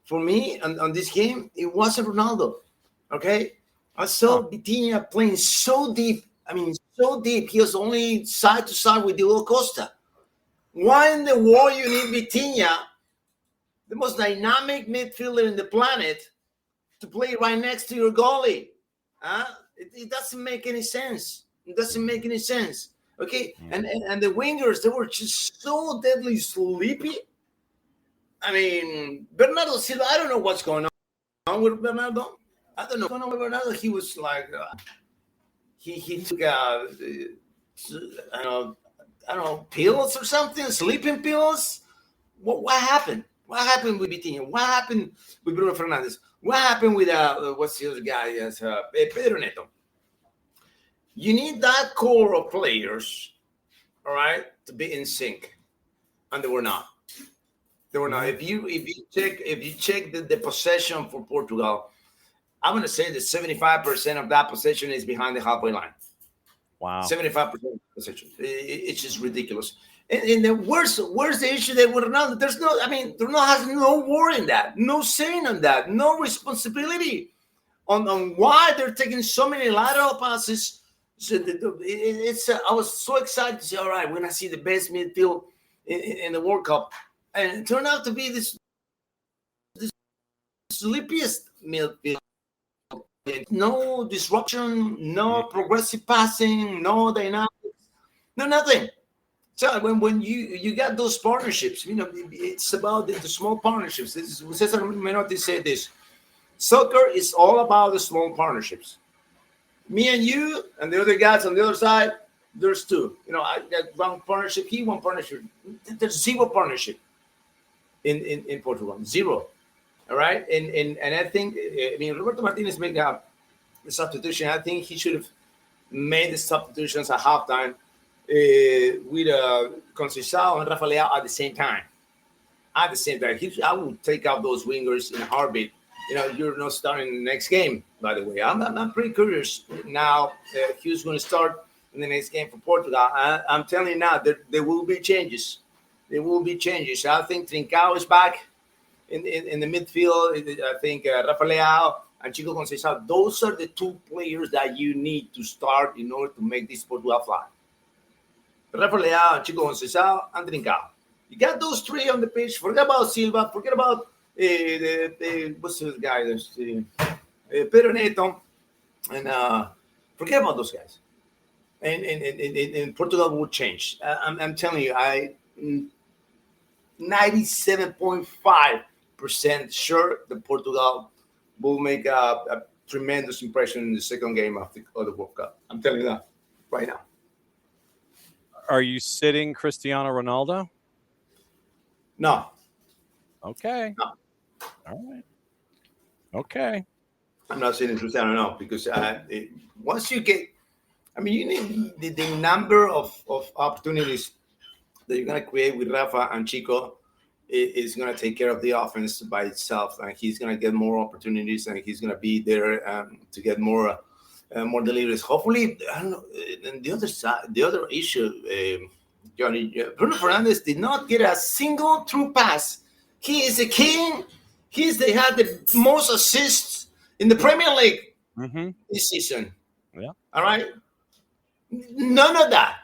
D: For me, on this game, it wasn't Ronaldo. Okay, I saw Vitinha playing so deep. I mean, so deep. He was only side to side with Diego Costa. Why in the world you need Vitinha, the most dynamic midfielder in the planet, to play right next to your goalie? It doesn't make any sense. It doesn't make any sense. Okay, and the wingers, they were just so deadly sleepy. I mean, Bernardo Silva, I don't know what's going on with Bernardo. I don't know what's going on with Bernardo. He was like, he took I don't know, pills or something, sleeping pills. What happened? What happened with Vitinha? What happened with Bruno Fernandes? What happened with what's the other guy? Yes, Pedro Neto. You need that core of players, all right, to be in sync, and they were not. They were not. If you check the possession for Portugal, I'm going to say that 75% of that possession is behind the halfway line.
A: Wow.
D: 75% possession. It's just ridiculous. And then where's the issue that with Ronaldo? Ronaldo has no word in that, no saying on that, no responsibility on why they're taking so many lateral passes. So I was so excited to say, all right, we're going to see the best midfield in the World Cup. And it turned out to be this sleepiest midfield. No disruption, no progressive passing, no dynamics, no nothing. So when you got those partnerships, it's about the small partnerships. Cesar Menotti said this. Soccer is all about the small partnerships. Me and you and the other guys on the other side, there's 2. I got one partnership, he one partnership. There's 0 partnership in Portugal. 0. All right. And I think, Roberto Martinez made a the substitution. I think he should have made the substitutions at halftime with Conceição and Rafa Leao at the same time. At the same time, I would take out those wingers in a heartbeat. You're not starting the next game, by the way. I'm pretty curious now who's going to start in the next game for Portugal. I'm telling you now, there will be changes. There will be changes. I think Trincao is back in the midfield. I think Rafa Leao and Chico Conceição, those are the two players that you need to start in order to make this Portugal fly. Rafa Leao, Chico Conceição, and Trincao. You got those three on the pitch. Forget about Silva. Forget about what's this guy? Pedro Neto. And forget about those guys. And Portugal will change. I'm telling you, 97.5% sure that Portugal will make a tremendous impression in the second game of the World Cup. I'm telling you that right now.
A: Are you sitting Cristiano Ronaldo?
D: No.
A: Okay.
D: No.
A: All right. Okay.
D: I'm not saying Cristiano, no, because once you get, you need the number of opportunities that you're going to create with Rafa and Chico is going to take care of the offense by itself, and he's going to get more opportunities, and he's going to be there to get more deliveries. Hopefully, I don't know. And the other side, the other issue, Johnny, Bruno Fernandes did not get a single true pass. He is a king. They had the most assists in the Premier League this season.
A: Yeah.
D: All right. None of that.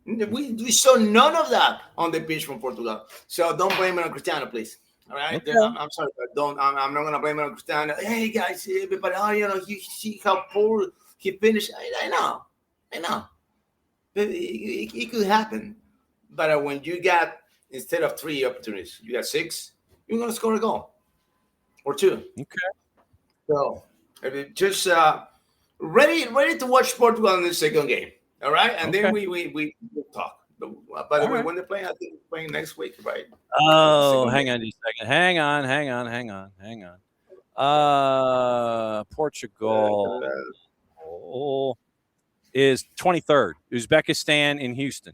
D: We saw none of that on the pitch from Portugal. So don't blame it on Cristiano, please. All right. Okay. I'm sorry, but I'm not gonna blame it on Cristiano. Hey guys, but you see how poor he finished. I know. It could happen. But when you got, instead of 3 opportunities, you got 6, you're going to score a goal or 2.
A: Okay.
D: So just ready to watch Portugal in the second game. All right. And then we will talk. By the way, when they're playing, I think they're playing next week, right?
A: Oh, hang on just a second. Hang on. Portugal is 23rd. Uzbekistan in Houston.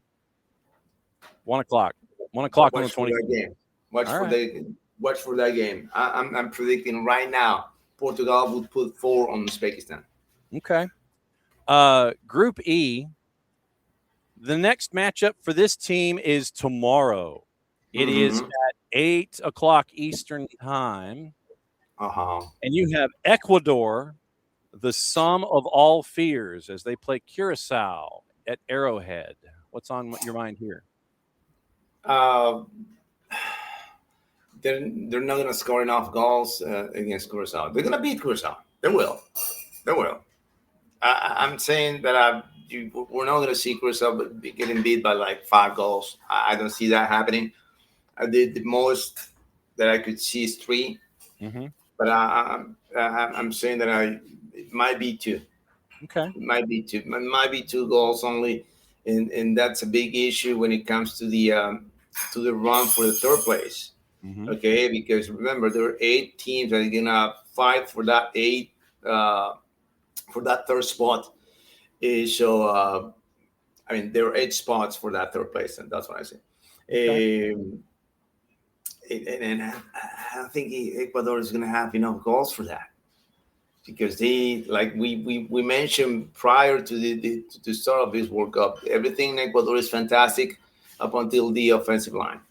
A: 1 o'clock. 1 o'clock on the 23rd.
D: Watch for that game. I'm predicting right now Portugal would put 4 on Uzbekistan.
A: Okay. Group E. The next matchup for this team is tomorrow. It is at 8 o'clock Eastern time. And you have Ecuador, the sum of all fears, as they play Curacao at Arrowhead. What's on your mind here?
D: They're not going to score enough goals against Curacao. They're going to beat Curacao. They will. I'm saying that we're not going to see Curacao getting beat by like 5 goals. I don't see that happening. The most that I could see is 3. But I'm saying that it might be 2.
A: Okay.
D: It might be 2. It might be 2 goals only, and that's a big issue when it comes to the run for the 3rd place. Okay, because remember there are 8 teams that are gonna fight for that 8 for that 3rd spot. So there are 8 spots for that 3rd place, and that's what I say. Okay. And I think Ecuador is going to have enough goals for that, because they, like we mentioned prior to the start of this World Cup, everything in Ecuador is fantastic up until the offensive line.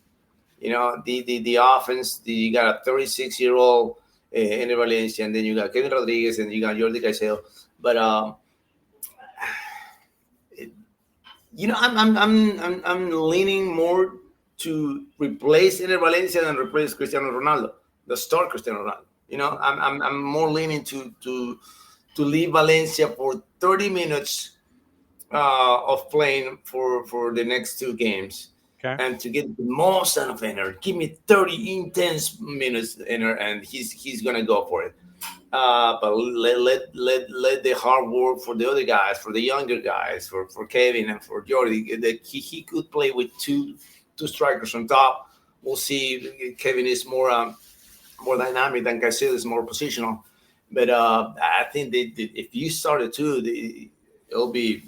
D: The offense. You got a 36-year-old Ener Valencia, and then you got Kevin Rodriguez, and you got Jordi Caicedo. But I'm leaning more to replace Ener Valencia than replace Cristiano Ronaldo, the star Cristiano Ronaldo. I'm more leaning to leave Valencia for 30 minutes of playing for the next 2 games, and to get the most out of Ener. Give me 30 intense minutes, Ener, and he's gonna go for it. But let the hard work for the other guys, for the younger guys, for Kevin and for Jordi. That he could play with two strikers on top. We'll see. Kevin is more dynamic than Caicedo, is more positional. But I think if you started two, it'll be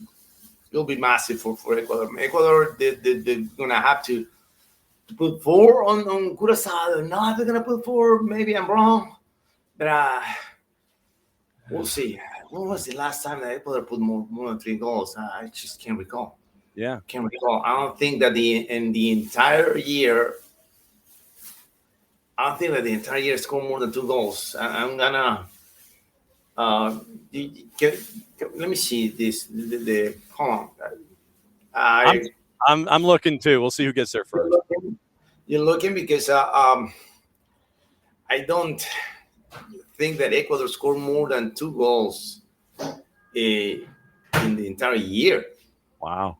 D: massive for Ecuador. Ecuador, they're gonna have to put 4 on Curaçao. No, they're gonna put 4. Maybe I'm wrong, but we'll see. When was the last time that Ecuador put more than 3 goals? I just can't recall.
A: Yeah,
D: Can't recall. I don't think that in the entire year. I don't think that the entire year scored more than 2 goals. I'm gonna. Let me see this. Hold on.
A: I'm looking too. We'll see who gets there first.
D: You're looking because I don't think that Ecuador scored more than 2 goals in the entire year.
A: Wow.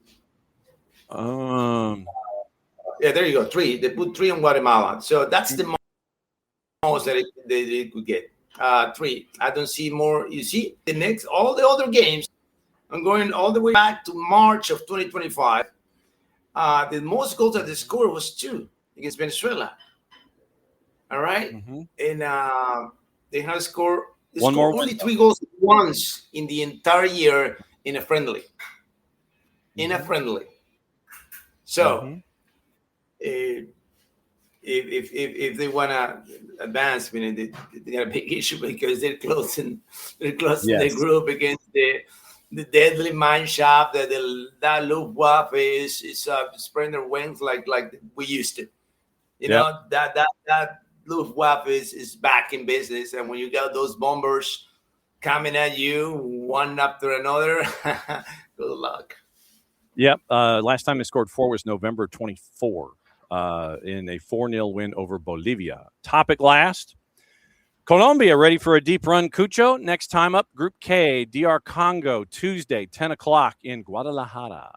D: Yeah, there you go. 3. They put 3 on Guatemala, so that's the most that they could get. 3. I don't see more. You see, all the other games. I'm going all the way back to March of 2025. The most goals that they scored was 2 against Venezuela. All right, and they have scored only 3 goals once in the entire year in a friendly. So, if they want to advance, they got a big issue because they're closing the group against the deadly mineshaft that Luftwaffe is spreading their wings like we used to. You know, that Luftwaffe is back in business, and when you got those bombers coming at you one after another, good luck.
A: Yep. Last time they scored 4 was November 24 in a 4-0 win over Bolivia. Topic last. Colombia ready for a deep run, Cucho. Next time up, Group K, DR Congo, Tuesday, 10 o'clock in Guadalajara.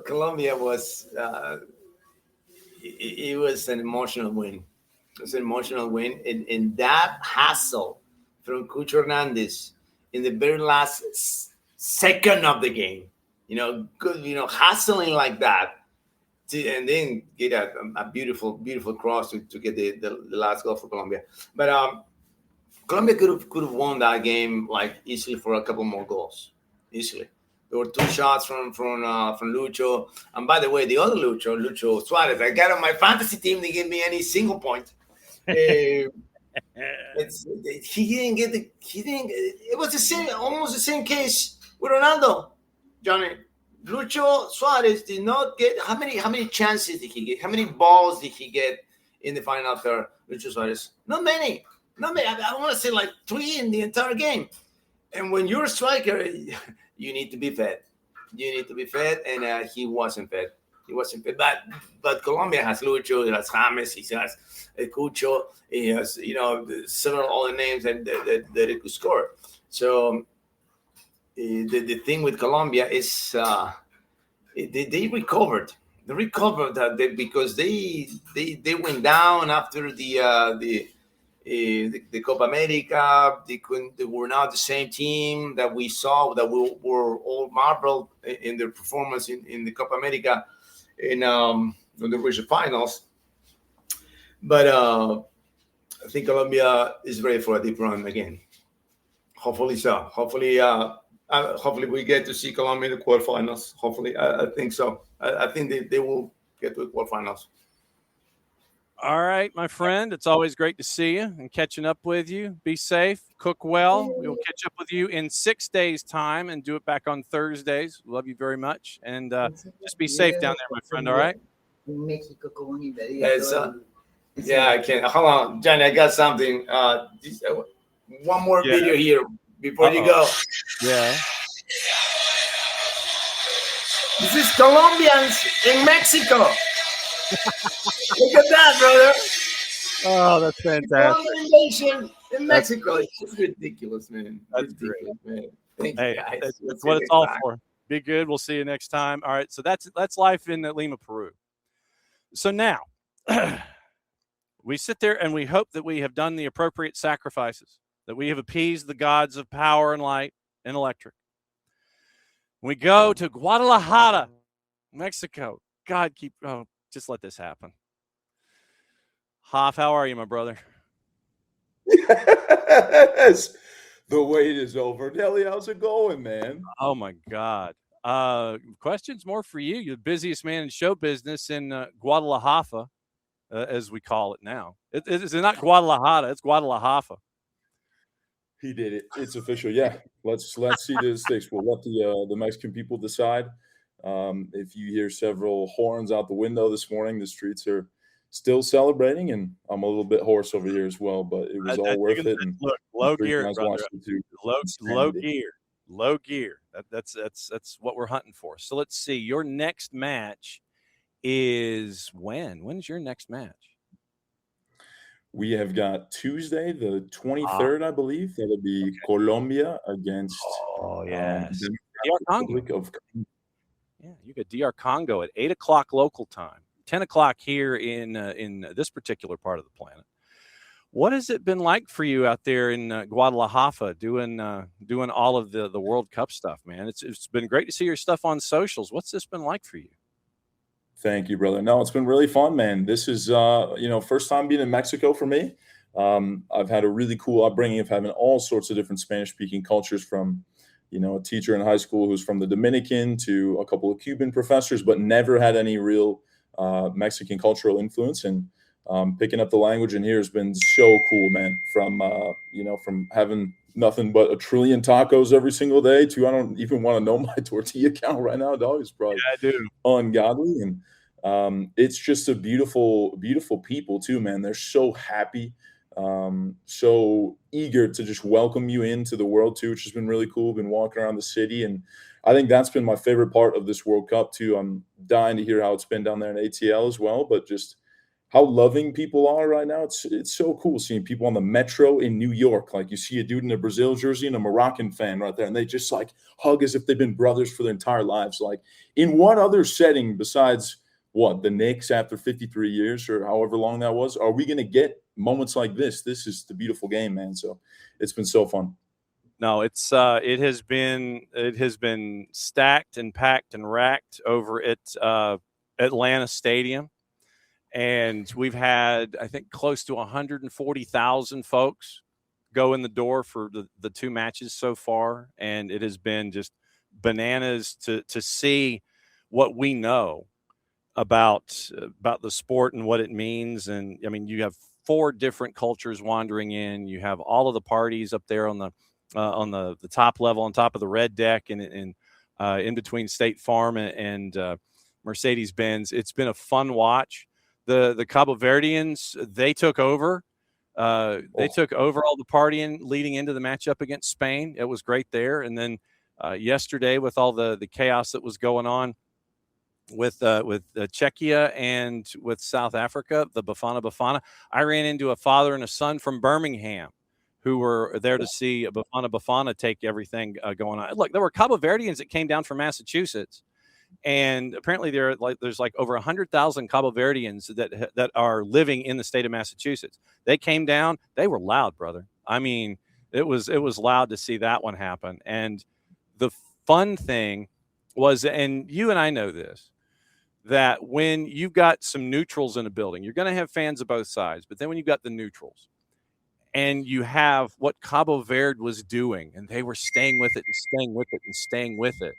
D: Colombia was it was an emotional win. It was an emotional win. And that hassle from Cucho Hernandez in the very last second of the game, hassling like that, and then get a beautiful cross to get the last goal for Colombia. But Colombia could have won that game like easily for a couple more goals. Easily. There were 2 shots from Lucho. And by the way, the other Lucho Suarez, I got on my fantasy team. They gave me any single point. It was the same, almost the same case with Ronaldo, Johnny. Lucho Suarez did not get how many chances did he get? How many balls did he get in the final third? Lucho Suarez, not many. I want to say like 3 in the entire game. And when you're a striker, you need to be fed. And he wasn't fed. But Colombia has Lucho, it has James, he has Cucho, he has several other names that it could score. So the thing with Colombia is they recovered. They recovered that because they went down after the Copa America. They were not the same team that we saw, that we were all marveled in their performance in the Copa America when they reached the finals. But I think Colombia is ready for a deep run again. Hopefully so. Hopefully we get to see Colombia in the quarterfinals. Hopefully, I think so. I think they will get to the quarterfinals.
A: All right, my friend. It's always great to see you and catching up with you. Be safe. Cook well. We will catch up with you in 6 days' time and do it back on Thursdays. Love you very much. And just be safe down there, my friend. All right?
D: Yeah, I can. Hold on, Johnny. I got something. One more video here before you go.
A: Yeah.
D: This is Colombians in Mexico. Look at that, brother.
A: Oh, that's fantastic.
D: Colombian in Mexico. It's just ridiculous, man.
A: That's great,
D: man. Thank you, guys.
A: That's what it's all for. Be good. We'll see you next time. All right. So that's life in Lima, Peru. So now we sit there and we hope that we have done the appropriate sacrifices, that we have appeased the gods of power and light and electric. We go to Guadalajara, Mexico. God, just let this happen. Hoff, how are you, my brother?
E: Yes. The wait is over. Nelly, how's it going, man?
A: Oh my God. Questions more for you. You're the busiest man in show business in Guadala-Hof-Ra, as we call it now. It's not Guadalajara, it's Guadala-Hof-Ra.
E: He did it. It's official. Yeah. Let's see the stakes. We'll let the Mexican people decide. If you hear several horns out the window this morning, the streets are still celebrating, and I'm a little bit hoarse over here as well, but it was all worth it. And
A: Look, low gear,
E: guys
A: brother.
E: watched it too.
A: Low gear. That's what we're hunting for. So let's see. Your next match is when? When's your next match?
E: We have got Tuesday, the 23rd, I believe. That'll be Colombia against
A: DR Congo.
E: of
A: Yeah, you got DR Congo at 8 o'clock local time, 10 o'clock here in this particular part of the planet. What has it been like for you out there in Guadalajara doing all of the World Cup stuff, man? It's been great to see your stuff on socials. What's this been like for you?
E: Thank you, brother. No, it's been really fun, man. This is, first time being in Mexico for me. I've had a really cool upbringing of having all sorts of different Spanish-speaking cultures, from, a teacher in high school who's from the Dominican to a couple of Cuban professors, but never had any real Mexican cultural influence. And picking up the language in here has been so cool, man. From having nothing but a trillion tacos every single day to I don't even want to know my tortilla count right now, dog. It's probably ungodly. And it's just a beautiful, beautiful people too, man. They're so happy, so eager to just welcome you into the world too, which has been really cool. Been walking around the city, and I think that's been my favorite part of this World Cup too. I'm dying to hear how it's been down there in ATL as well, but just how loving people are right now. It's so cool seeing people on the metro in New York. Like, you see a dude in a Brazil jersey and a Moroccan fan right there, and they just like hug as if they've been brothers for their entire lives. Like, in what other setting besides the Knicks after 53 years or however long that was, are we going to get moments like this? This is the beautiful game, man. So it's been so fun.
A: No, it has been stacked and packed and racked over at Atlanta Stadium. And we've had, I think, close to 140,000 folks go in the door for the two matches so far. And it has been just bananas to see what we know about the sport and what it means. And, I mean, you have 4 different cultures wandering in. You have all of the parties up there on the top level, on top of the red deck, and in between State Farm and Mercedes-Benz. It's been a fun watch. The Cabo Verdeans, they took over. They took over all the partying leading into the matchup against Spain. It was great there. And then yesterday, with all the chaos that was going on with Czechia and with South Africa, the Bafana, I ran into a father and a son from Birmingham who were there to see Bafana take everything going on. Look, there were Cabo Verdeans that came down from Massachusetts. And apparently there's over 100,000 Cabo Verdeans that are living in the state of Massachusetts. They came down. They were loud, brother. I mean, it was loud to see that one happen. And the fun thing was, and you and I know this, that when you've got some neutrals in a building, you're going to have fans of both sides. But then when you've got the neutrals and you have what Cabo Verde was doing, and they were staying with it and staying with it and staying with it,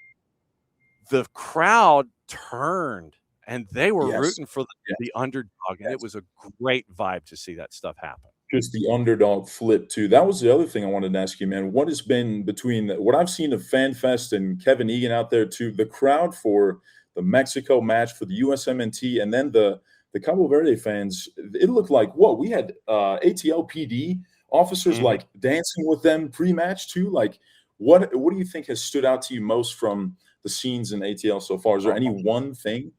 A: the crowd turned and they were rooting for the underdog. And it was a great vibe to see that stuff happen.
E: Just the underdog flip too. That was the other thing I wanted to ask you, man. What has been between what I've seen of FanFest and Kevin Egan out there too, the crowd for the Mexico match, for the USMNT, and then the Cabo Verde fans, it looked like, we had ATLPD officers like dancing with them pre-match too. Like, what do you think has stood out to you most from the scenes in ATL so far? Is there any one thing?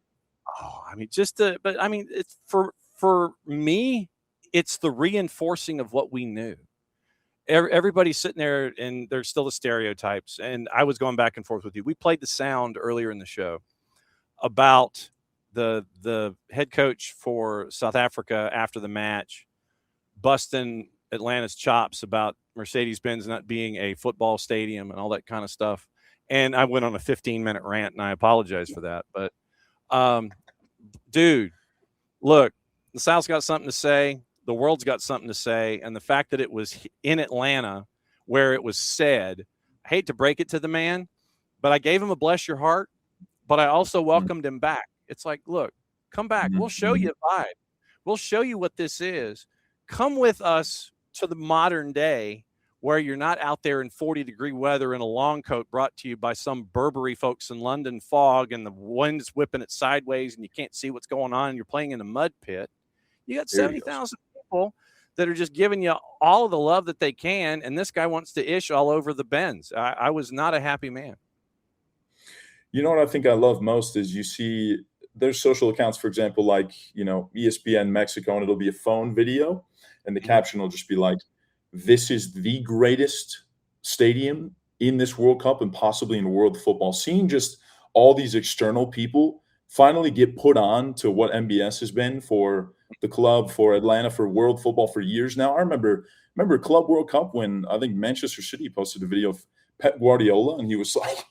A: I mean, it's for me, it's the reinforcing of what we knew. Everybody's sitting there, and there's still the stereotypes. And I was going back and forth with you. We played the sound earlier in the show about the head coach for South Africa after the match busting Atlanta's chops about Mercedes-Benz not being a football stadium and all that kind of stuff. And I went on a 15-minute rant, and I apologize for that. But, dude, look, the South's got something to say. the world's got something to say. And the fact that it was in Atlanta where it was said, I hate to break it to the man, but I gave him a bless your heart, but I also welcomed him back. It's like, look, come back. We'll show you a vibe. We'll show you what this is. Come with us to the modern day where you're not out there in 40-degree weather in a long coat brought to you by some Burberry folks in London fog and the wind's whipping it sideways and you can't see what's going on and you're playing in a mud pit. You got 70,000 people that are just giving you all of the love that they can, and this guy wants to ish all over the bends. I was not a happy man.
E: You know what I think I love most is you see there's social accounts, for example, like, ESPN Mexico, and it'll be a phone video, and the caption will just be like, this is the greatest stadium in this World Cup and possibly in world football. Seeing just all these external people finally get put on to what MBS has been for the club, for Atlanta, for world football for years now. I remember Club World Cup when I think Manchester City posted a video of Pep Guardiola, and he was like,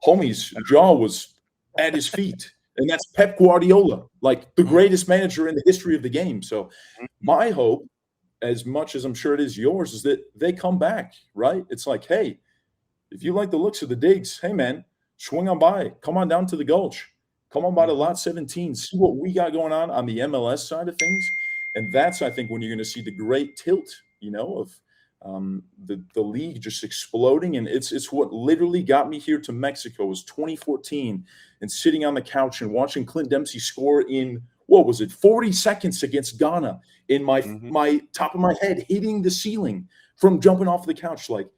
E: homie's jaw was at his feet. And that's Pep Guardiola, like the greatest manager in the history of the game. So my hope, as much as I'm sure it is yours, is that they come back, right? It's like, hey, if you like the looks of the digs, hey, man, swing on by. Come on down to the Gulch. Come on by to Lot 17. See what we got going on the MLS side of things. And that's, I think, when you're going to see the great tilt, of the league just exploding. And it's what literally got me here to Mexico was 2014 and sitting on the couch and watching Clint Dempsey score in, 40 seconds against Ghana in my top of my head, hitting the ceiling from jumping off the couch. Like,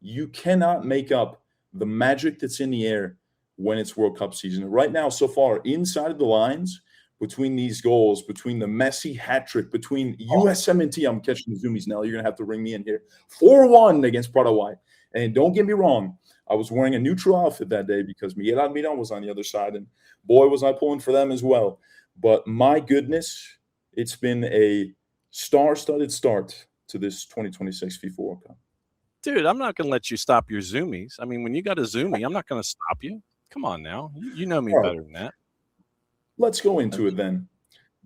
E: you cannot make up the magic that's in the air when it's World Cup season. Right now, so far, inside of the lines, between these goals, between the Messi hat trick, between USMNT, I'm catching the zoomies now, you're going to have to ring me in here, 4-1 against Paraguay. And don't get me wrong, I was wearing a neutral outfit that day because Miguel Almiron was on the other side, and boy, was I pulling for them as well. But my goodness, it's been a star-studded start to this 2026 FIFA World Cup.
A: Dude, I'm not going to let you stop your zoomies. I mean, when you got a zoomie, I'm not going to stop you. Come on now. You know me better than that.
E: Let's go into it then.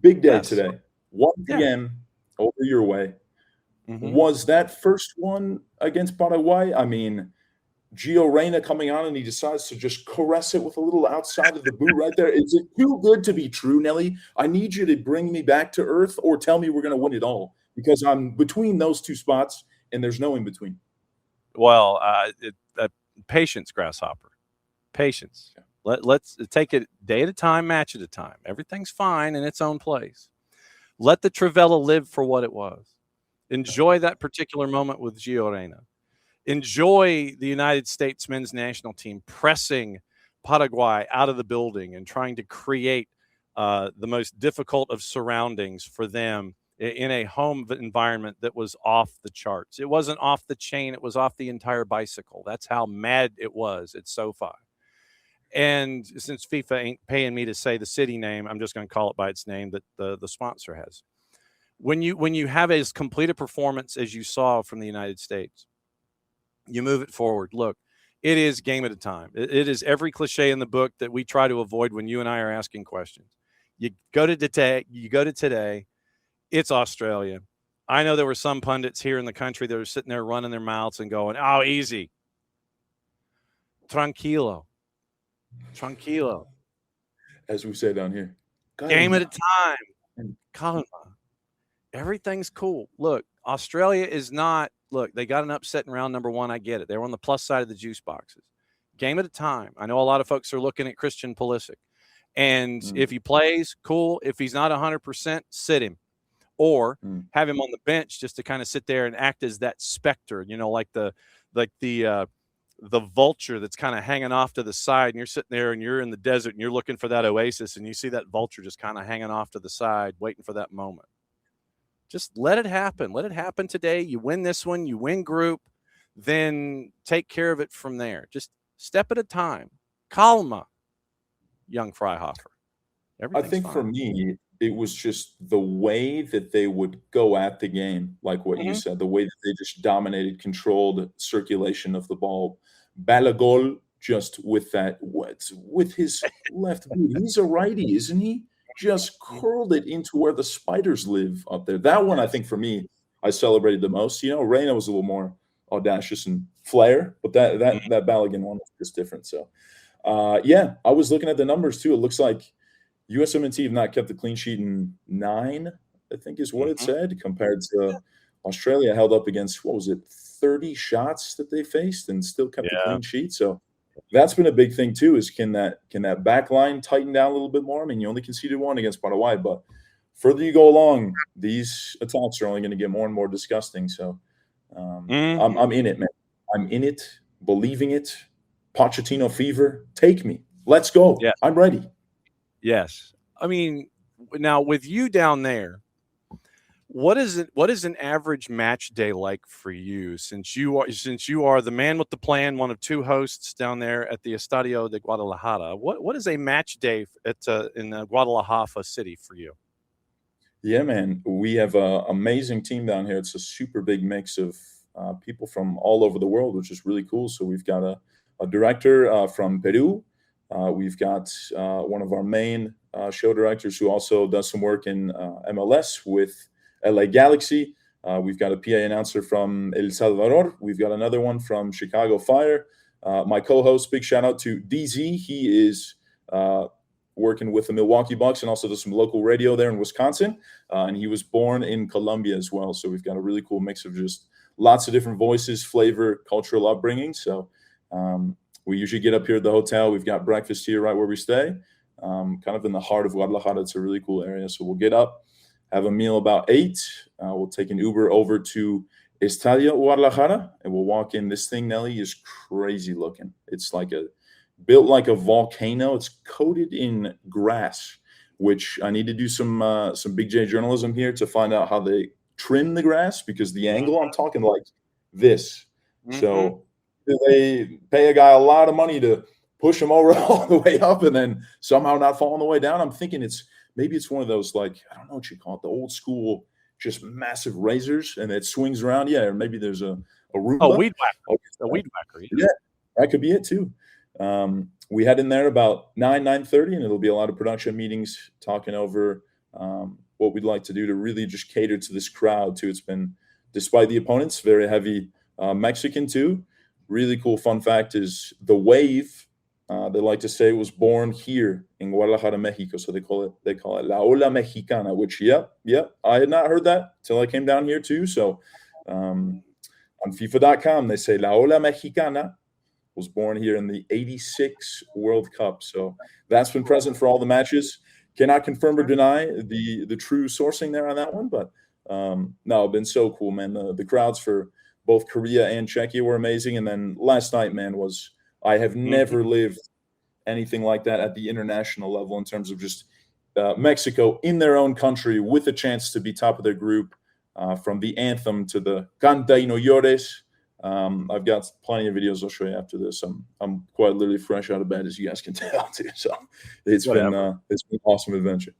E: Big day today. 1 p.m. over your way. Was that first one against Paraguay? I mean, Gio Reyna coming on and he decides to just caress it with a little outside of the boot right there. Is it too good to be true, Nelly? I need you to bring me back to earth or tell me we're going to win it all, because I'm between those two spots and there's no in between.
A: Well, patience, Grasshopper. Patience.
E: Yeah.
A: Let's take it day at a time, match at a time. Everything's fine in its own place. Let the Trivela live for what it was. Enjoy that particular moment with Gio Reyna. Enjoy the United States men's national team pressing Paraguay out of the building and trying to create the most difficult of surroundings for them in a home environment that was off the charts. It wasn't off the chain. It was off the entire bicycle. That's how mad it was at SoFi. And since FIFA ain't paying me to say the city name, I'm just going to call it by its name that the sponsor has. When you have as complete a performance as you saw from the United States, you move it forward. Look, it is game at a time. It is every cliche in the book that we try to avoid when you and I are asking questions. You go to today. It's Australia. I know there were some pundits here in the country that were sitting there running their mouths and going, oh, easy. Tranquilo.
E: As we say down here.
A: Game at a time. Calma. Everything's cool. Look, Australia is not, they got an upset in round number 1. I get it. They were on the plus side of the juice boxes. Game at a time. I know a lot of folks are looking at Christian Pulisic. And if he plays, cool. If he's not 100%, sit him. Or have him on the bench just to kind of sit there and act as that specter, like the vulture that's kind of hanging off to the side, and you're sitting there and you're in the desert and you're looking for that oasis and you see that vulture just kind of hanging off to the side, waiting for that moment. Just let it happen. Let it happen today. You win this one, you win group, then take care of it from there. Just step at a time. Calma, young Freihofer.
E: I think for me, it was just the way that they would go at the game, like what you said, the way that they just dominated, controlled circulation of the ball. Balaguer just with his left boot. He's a righty, isn't he? just curled it into where the spiders live up there. That one, I think, for me, I celebrated the most. Reina was a little more audacious and flair, but that Balogun one was just different. So, yeah, I was looking at the numbers too. It looks like USMNT have not kept the clean sheet in 9, I think is what it said, compared to Australia held up against, 30 shots that they faced and still kept the clean sheet. So that's been a big thing too, is can that back line tighten down a little bit more? I mean, you only conceded 1 against Paraguay, but further you go along, these attacks are only going to get more and more disgusting. So I'm in it, man. I'm in it, believing it. Pochettino fever, take me. Let's go.
A: Yeah.
E: I'm ready.
A: Yes. I mean, now with you down there, what is an average match day like for you, since you are the man with the plan, one of 2 hosts down there at the Estadio de Guadalajara? What is a match day in Guadalajara city for you?
E: Yeah, man, we have an amazing team down here. It's a super big mix of people from all over the world, which is really cool. So we've got a director from Peru. We've got one of our main show directors who also does some work in MLS with LA Galaxy. We've got a PA announcer from El Salvador. We've got another one from Chicago Fire. My co-host, big shout out to DZ. He is working with the Milwaukee Bucks and also does some local radio there in Wisconsin. And he was born in Colombia as well. So we've got a really cool mix of just lots of different voices, flavor, cultural upbringing. So we usually get up here at the hotel. We've got breakfast here right where we stay, kind of in the heart of Guadalajara. It's a really cool area. So we'll get up, have a meal about 8. We'll take an Uber over to Estadio Guadalajara, and we'll walk in. This thing, Nelly, is crazy looking. It's built like a volcano. It's coated in grass, which I need to do some Big J journalism here to find out how they trim the grass, because the angle, I'm talking like this. So they pay a guy a lot of money to push him over all the way up and then somehow not fall on the way down. I'm thinking maybe it's one of those, I don't know what you call it, the old school, just massive razors, and it swings around. Yeah, or maybe there's a Roomba.
A: Oh, weed whacker. A weed whacker.
E: Yeah, that could be it too. We head in there about 9:30, and it'll be a lot of production meetings talking over what we'd like to do to really just cater to this crowd too. It's been, despite the opponents, very heavy Mexican too. Really cool fun fact is the wave, they like to say, was born here in Guadalajara, Mexico. So they call it La Ola Mexicana, which, yep. I had not heard that till I came down here too. So on FIFA.com, they say La Ola Mexicana was born here in the 86 World Cup. So that's been present for all the matches. Cannot confirm or deny the true sourcing there on that one. But no, it's been so cool, man. The crowds for both Korea and Czechia were amazing. And then last night, man, I have never lived anything like that at the international level in terms of just Mexico in their own country with a chance to be top of their group, from the anthem to the Canta y no llores. I've got plenty of videos I'll show you after this. I'm quite literally fresh out of bed, as you guys can tell too. So it's been an awesome adventure.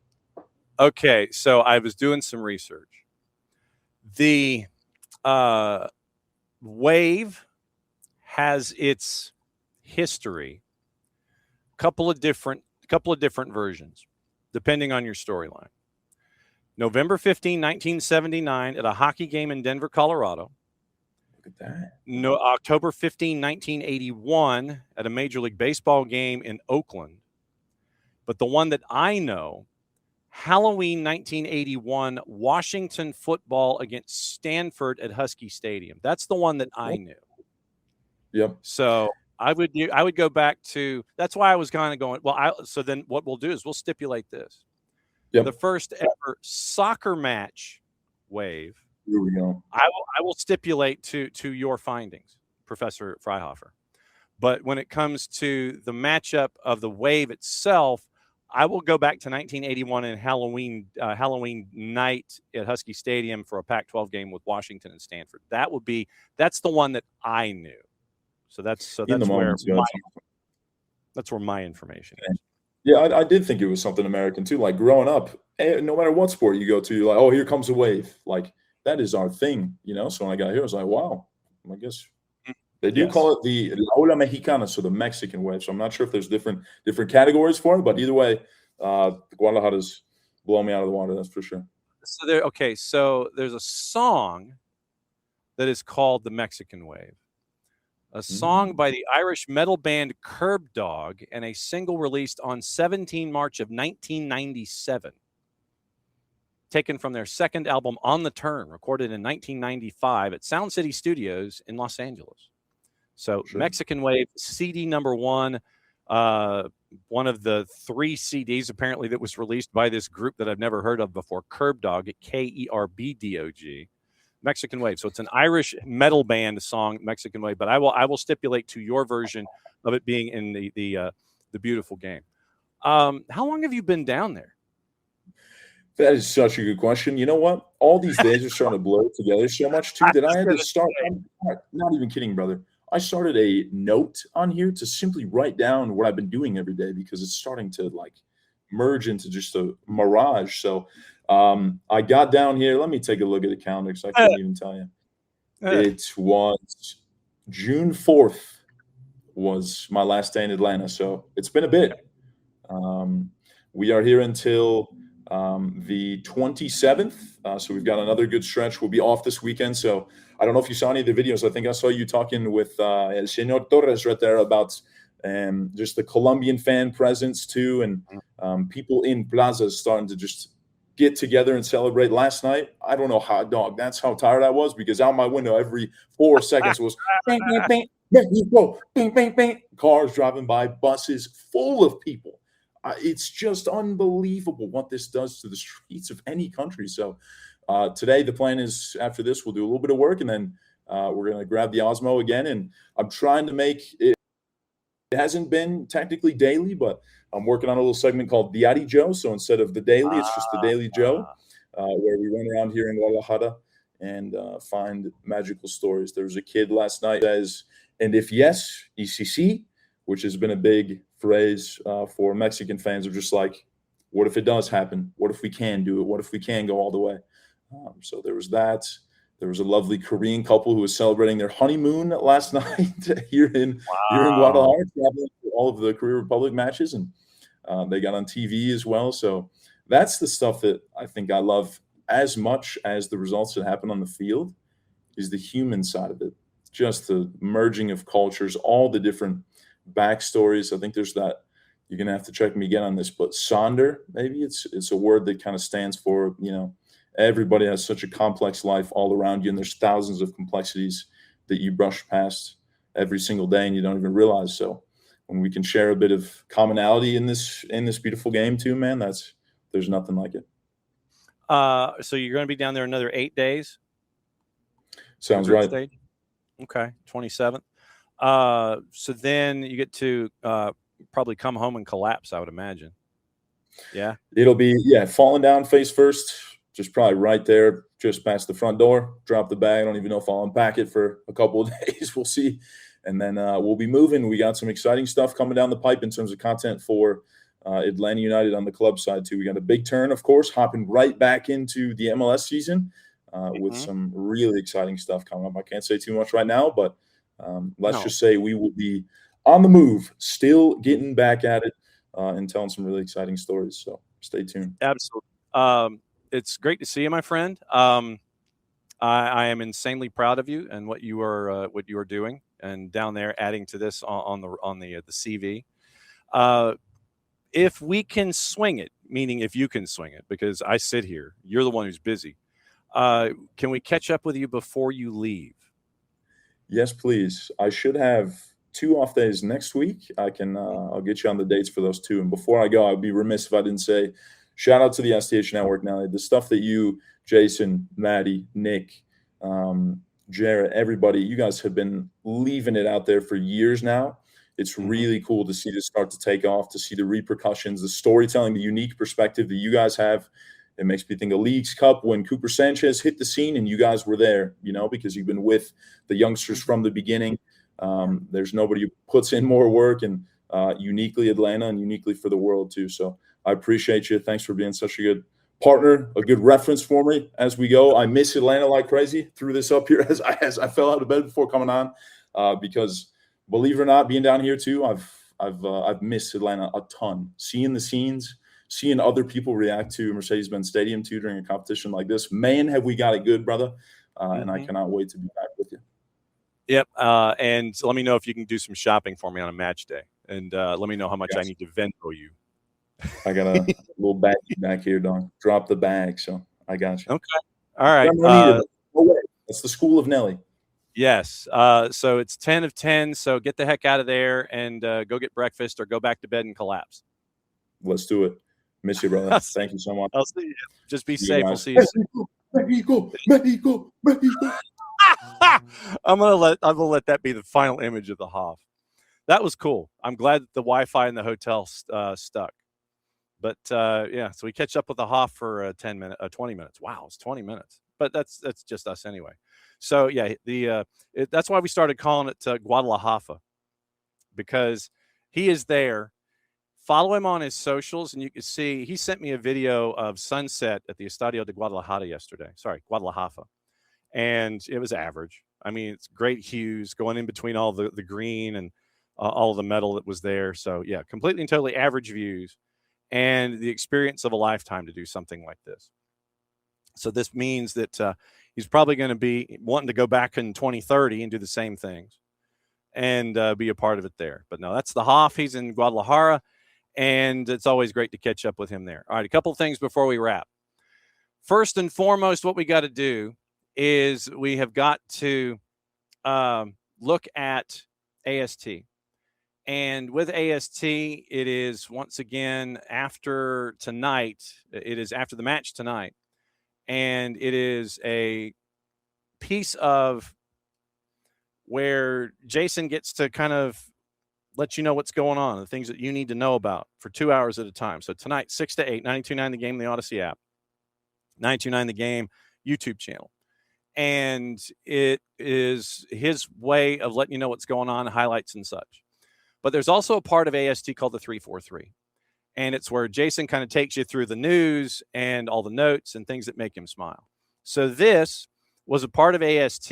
A: Okay, so I was doing some research. The wave has its history, couple of different versions depending on your storyline. November 15, 1979 at a hockey game in Denver, Colorado.
E: Look at that.
A: No, October 15, 1981 at a Major League Baseball game in Oakland. But the one that I know, Halloween 1981, Washington football against Stanford at Husky Stadium. That's the one that I knew.
E: Yep.
A: So I would go back to, that's why I was kind of going, so then what we'll do is we'll stipulate this.
E: Yep.
A: The first ever soccer match wave.
E: Here we go.
A: I will stipulate to your findings, Professor Freihofer. But when it comes to the matchup of the wave itself, I will go back to 1981 and Halloween night at Husky Stadium for a Pac-12 game with Washington and Stanford. That's the one that I knew. So that's where my information is.
E: Yeah, I did think it was something American too. Like growing up, no matter what sport you go to, you're like, oh, here comes a wave. Like that is our thing, So when I got here, I was like, wow. I guess they do call it the La Ola Mexicana, so the Mexican wave. So I'm not sure if there's different categories for it, but either way, Guadalajara is blow me out of the water. That's for sure.
A: So there's a song that is called The Mexican Wave, a song by the Irish metal band Curb Dog, and a single released on 17 March of 1997, taken from their second album On the Turn, recorded in 1995 at Sound City Studios in Los Angeles. So Mexican Wave, CD number 1, one of the 3 CDs apparently that was released by this group that I've never heard of before, Curb Dog, Kerbdog, Mexican Wave. So it's an Irish metal band song, Mexican Wave, but I will stipulate to your version of it being in the beautiful game. How long have you been down there?
E: That is such a good question. You know what? All these days are starting to blur together so much too that I had to start. I'm not even kidding, brother. I started a note on here to simply write down what I've been doing every day because it's starting to like merge into just a mirage. So I got down here. Let me take a look at the calendar because I couldn't even tell you. It was June 4th was my last day in Atlanta. So it's been a bit. We are here until the 27th. So we've got another good stretch. We'll be off this weekend. So I don't know if you saw any of the videos. I think I saw you talking with El Señor Torres right there about just the Colombian fan presence too. And people in plazas starting to just get together and celebrate. Last night, I don't know how, dog, that's how tired I was because out my window every 4 seconds was bang, bang, bang, Niko, bang, bang, bang. Cars driving by, buses full of people. It's just unbelievable what this does to the streets of any country. So today the plan is after this, we'll do a little bit of work and then we're going to grab the Osmo again. And I'm trying to make it. It hasn't been technically daily, but I'm working on a little segment called Diary Joe. So instead of the daily, it's just the Daily Joe, where we run around here in Guadalajara and find magical stories. There was a kid last night that says, and if yes, ECC, which has been a big phrase for Mexican fans of just like, what if it does happen? What if we can do it? What if we can go all the way? So there was that. There was a lovely Korean couple who was celebrating their honeymoon last night here in Guadalajara, traveling to all of the Korea Republic matches, and they got on TV as well. So that's the stuff that I think I love as much as the results that happen on the field is the human side of it. Just the merging of cultures, all the different backstories. I think there's that. You're gonna have to check me again on this, but Sonder, maybe it's a word that kind of stands for, you know, everybody has such a complex life all around you, and there's thousands of complexities that you brush past every single day and you don't even realize. So when we can share a bit of commonality in this beautiful game too, man, there's nothing like it.
A: So you're going to be down there another 8 days?
E: Sounds right.
A: Stage? Okay, 27th. So then you get to probably come home and collapse, I would imagine. Yeah.
E: It'll be, falling down face first. Just probably right there, just past the front door, drop the bag. I don't even know if I'll unpack it for a couple of days. We'll see. And then we'll be moving. We got some exciting stuff coming down the pipe in terms of content for Atlanta United on the club side too. We got a big turn, of course, hopping right back into the MLS season with some really exciting stuff coming up. I can't say too much right now, but let's just say we will be on the move, still getting back at it and telling some really exciting stories. So stay tuned.
A: Absolutely. It's great to see you, my friend. I am insanely proud of you and what you are doing, and down there adding to this on the CV. If we can swing it, meaning if you can swing it, because I sit here, you're the one who's busy. Can we catch up with you before you leave?
E: Yes, please. I should have 2 off days next week. I'll get you on the dates for those 2. And before I go, I'd be remiss if I didn't say, shout out to the SDH Network now. The stuff that you, Jason, Maddie, Nick, Jarrett, everybody, you guys have been leaving it out there for years now. It's really cool to see this start to take off, to see the repercussions, the storytelling, the unique perspective that you guys have. It makes me think of Leagues Cup when Cooper Sanchez hit the scene and you guys were there, you know, because you've been with the youngsters from the beginning. There's nobody who puts in more work, and uniquely Atlanta and uniquely for the world too. So I appreciate you. Thanks for being such a good partner, a good reference for me as we go. I miss Atlanta like crazy. Threw this up here as I fell out of bed before coming on, because believe it or not, being down here too, I've missed Atlanta a ton. Seeing the scenes, seeing other people react to Mercedes-Benz Stadium too during a competition like this. Man, have we got it good, brother. And I cannot wait to be back with you.
A: Yep. And let me know if you can do some shopping for me on a match day. And let me know how much I need to Venmo you.
E: I got a little bag back here, Don. Drop the bag. So I got you.
A: Okay. All right.
E: That's the school of Nelly.
A: Yes. So it's 10 of 10. So get the heck out of there and go get breakfast or go back to bed and collapse.
E: Let's do it. Miss you, brother. Thank you so much.
A: I'll see you. Just be safe. We'll see you soon.
E: Mexico.
A: I'm gonna let that be the final image of the Hoff. That was cool. I'm glad that the Wi-Fi in the hotel stuck. But yeah, so we catch up with the Hoff for 20 minutes. Wow, it's 20 minutes. But that's just us anyway. So yeah, that's why we started calling it Guadala-Hof-Ra, because he is there. Follow him on his socials, and you can see he sent me a video of sunset at the Estadio de Guadalajara yesterday. Sorry, Guadala-Hof-Ra. And it was average. I mean, it's great hues going in between all the green and all the metal that was there. So yeah, completely and totally average views, and the experience of a lifetime to do something like this. So this means that he's probably going to be wanting to go back in 2030 and do the same things and be a part of it there. But no, that's the Hoff. He's in Guadalajara, and it's always great to catch up with him there. All right, a couple of things before we wrap. First and foremost, what we got to do is we have got to look at AST. And with AST, it is once again after tonight. It is after the match tonight. And it is a piece of where Jason gets to kind of let you know what's going on, the things that you need to know about for 2 hours at a time. So tonight, 6 to 8, 92.9 The Game, the Odyssey app, 92.9 The Game YouTube channel. And it is his way of letting you know what's going on, highlights and such. But there's also a part of AST called the 343. And it's where Jason kind of takes you through the news and all the notes and things that make him smile. So this was a part of AST,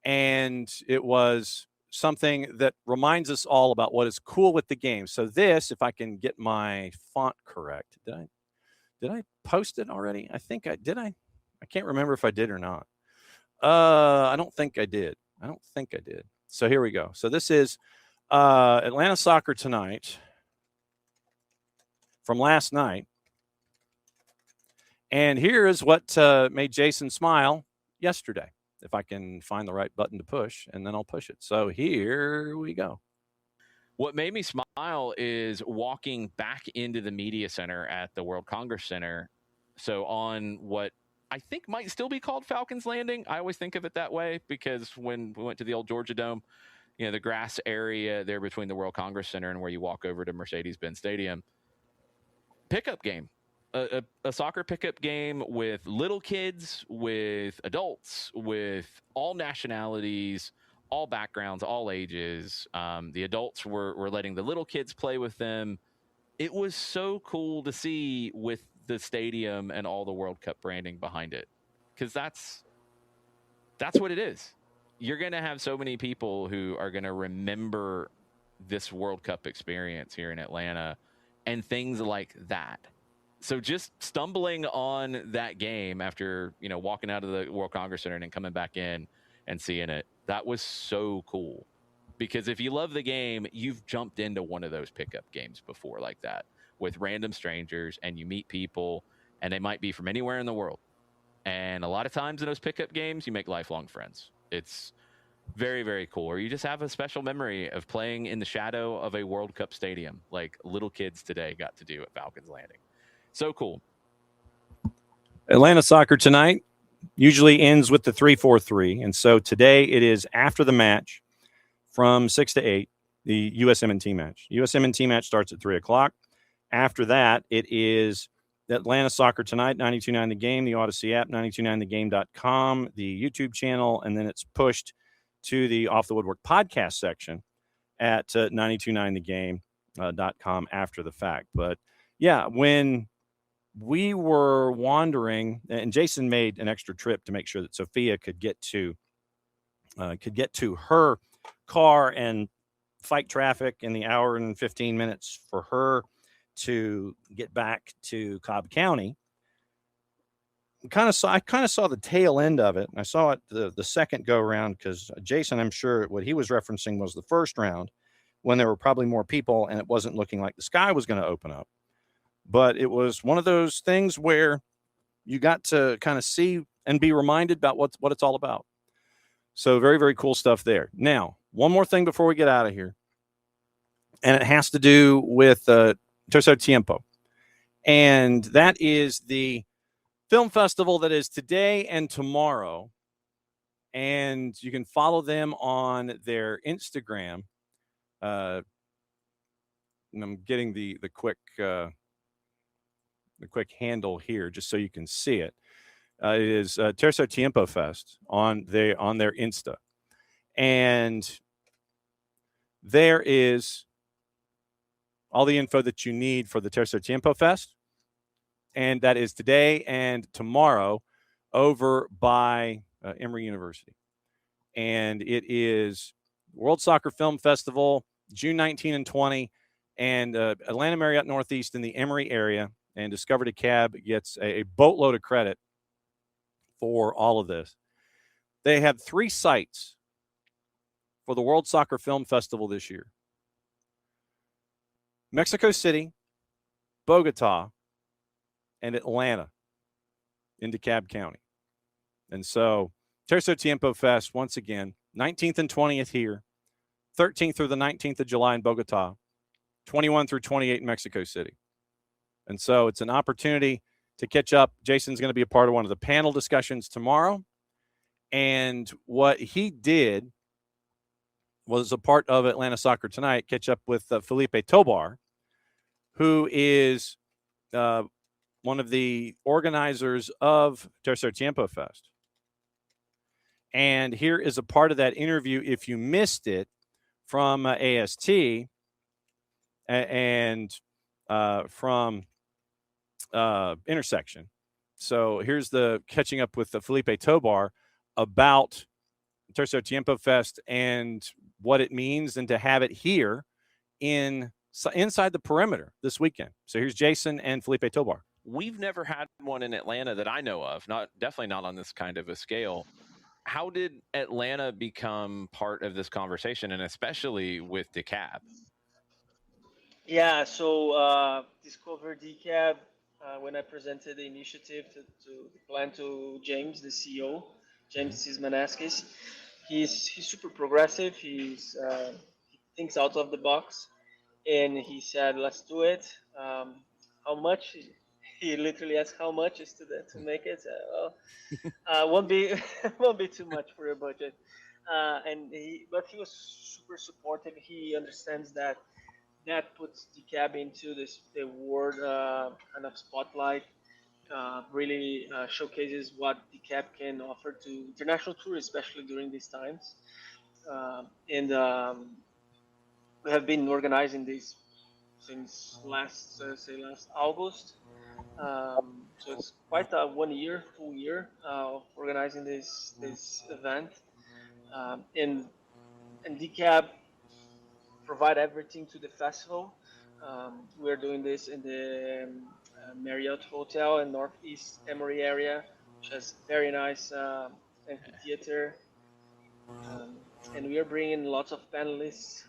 A: and it was something that reminds us all about what is cool with the game. So this, if I can get my font correct, did I post it already? I think I did. I can't remember if I did or not. I don't think I did. So here we go. So this is Atlanta Soccer Tonight from last night. And here is what made Jason smile yesterday. If I can find the right button to push, and then I'll push it. So here we go.
F: What made me smile is walking back into the media center at the World Congress Center. So on what I think might still be called Falcons Landing. I always think of it that way because when we went to the old Georgia Dome, you know, the grass area there between the World Congress Center and where you walk over to Mercedes-Benz Stadium, pickup game. A soccer pickup game with little kids, with adults, with all nationalities, all backgrounds, all ages. The adults were letting the little kids play with them. It was so cool to see with the stadium and all the World Cup branding behind it, because that's what it is. You're going to have so many people who are going to remember this World Cup experience here in Atlanta and things like that. So just stumbling on that game after, you know, walking out of the World Congress Center and then coming back in and seeing it, that was so cool. Because if you love the game, you've jumped into one of those pickup games before like that with random strangers, and you meet people, and they might be from anywhere in the world. And a lot of times in those pickup games, you make lifelong friends. It's very, very cool. Or you just have a special memory of playing in the shadow of a World Cup stadium like little kids today got to do at Falcons Landing. So cool.
A: Atlanta Soccer Tonight usually ends with the 343. And so today it is after the match from 6 to 8, the USM&T match. USM&T match starts at 3 o'clock. After that, it is Atlanta Soccer Tonight, 92.9 The Game, the Odyssey app, 929thegame.com, the YouTube channel, and then it's pushed to the Off the Woodwork podcast section at 929thegame.com after the fact. But yeah, when we were wandering, and Jason made an extra trip to make sure that Sophia could get to her car and fight traffic in the hour and 15 minutes for her to get back to Cobb County. I kind of saw the tail end of it. And I saw it the second go round because Jason, I'm sure what he was referencing was the first round when there were probably more people and it wasn't looking like the sky was going to open up. But it was one of those things where you got to kind of see and be reminded about what it's all about. So very, very cool stuff there. Now, one more thing before we get out of here. And it has to do with Tercer Tiempo. And that is the film festival that is today and tomorrow. And you can follow them on their Instagram. And I'm getting the quick handle here just so you can see it. It is Tercer Tiempo Fest on their Insta. And there is all the info that you need for the Tercer Tiempo Fest. And that is today and tomorrow over by Emory University. And it is World Soccer Film Festival, June 19 and 20, and Atlanta Marriott Northeast in the Emory area. And Discover DeKalb gets a boatload of credit for all of this. They have 3 sites for the World Soccer Film Festival this year: Mexico City, Bogota, and Atlanta in DeKalb County. And so Tercer Tiempo Fest, once again, 19th and 20th here, 13th through the 19th of July in Bogota, 21 through 28 in Mexico City. And so it's an opportunity to catch up. Jason's going to be a part of one of the panel discussions tomorrow. And what he did was a part of Atlanta Soccer Tonight, catch up with Felipe Tobar, who is one of the organizers of Tercer Tiempo Fest. And here is a part of that interview, if you missed it, from AST and from Intersection. So here's the catching up with Felipe Tobar about Tercer Tiempo Fest and what it means and to have it here inside the perimeter this weekend. So here's Jason and Felipe Tobar.
F: We've never had one in Atlanta that I know of, definitely not on this kind of a scale. How did Atlanta become part of this conversation, and especially with DeKalb?
G: Yeah, so Discover DeKalb, when I presented the initiative to the plan to James, the CEO, James Sismanaskis, he's super progressive. He thinks out of the box, and he said, "Let's do it." How much? He literally asked, "How much is to make it?" Won't be too much for your budget. But he was super supportive. He understands that puts DeKalb into the world kind of spotlight. Really showcases what DeKalb can offer to international tourists, especially during these times. We have been organizing this since last August. So it's quite a full year of organizing this event. And DeKalb provide everything to the festival. We're doing this in the Marriott Hotel in Northeast Emory area, which has very nice amphitheater. And we are bringing lots of panelists,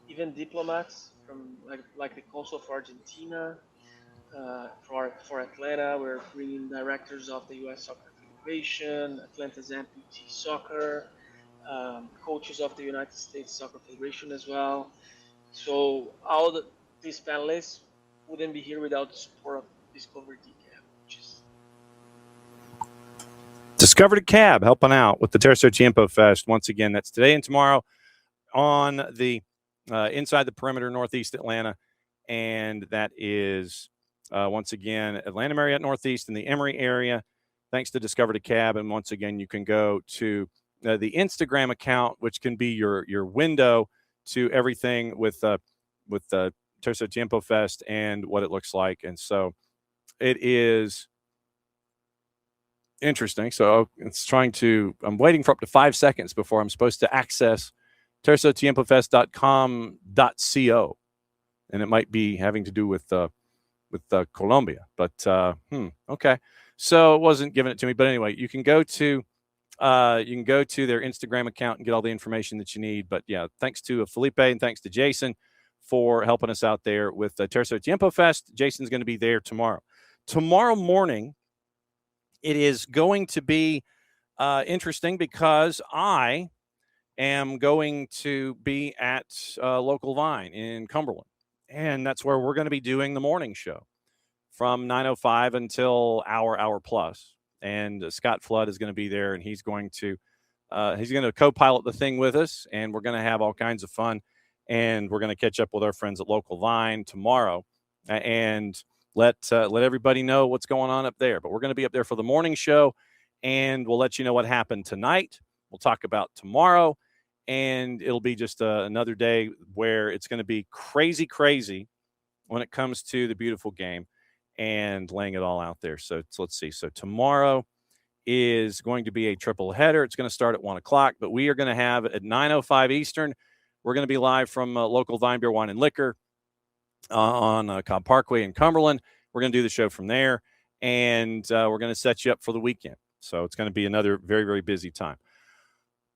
G: even diplomats from like the Consul of Argentina. For Atlanta, we're bringing directors of the U.S. Soccer Federation, Atlanta's amputee soccer, coaches of the United States Soccer Federation as well. So these panelists wouldn't be here without the support of Discover DeKalb, which is
A: Discover DeKalb helping out with the Tercer Tiempo Fest. Once again, that's today and tomorrow on the inside the perimeter, Northeast Atlanta. And that is, once again, Atlanta Marriott Northeast in the Emory area, thanks to Discover DeKalb. And once again, you can go to the Instagram account, which can be your window to everything with the Tercer Tiempo Fest and what it looks like. And so it is interesting. So I'm waiting for up to 5 seconds before I'm supposed to access tercertiempofest.com.co. and it might be having to do with Colombia. But okay, so it wasn't giving it to me. But anyway, you can go to their Instagram account and get all the information that you need. But yeah, thanks to Felipe and thanks to Jason for helping us out there with the Tercer Tiempo Fest. Jason's going to be there tomorrow. Tomorrow morning, it is going to be interesting because I am going to be at Local Vine in Cumberland. And that's where we're going to be doing the morning show from 9:05 until hour plus. And Scott Flood is going to be there, and he's going to co-pilot the thing with us, and we're going to have all kinds of fun. And we're going to catch up with our friends at Local Vine tomorrow and let everybody know what's going on up there. But we're going to be up there for the morning show, and we'll let you know what happened tonight. We'll talk about tomorrow, and it'll be just another day where it's going to be crazy when it comes to the beautiful game and laying it all out there. So let's see. So tomorrow is going to be a triple header. It's going to start at 1 o'clock, but we are going to have at 9:05 Eastern. We're going to be live from Local Vine Beer, Wine, and Liquor on Cobb Parkway in Cumberland. We're going to do the show from there, and we're going to set you up for the weekend. So it's going to be another very, very busy time.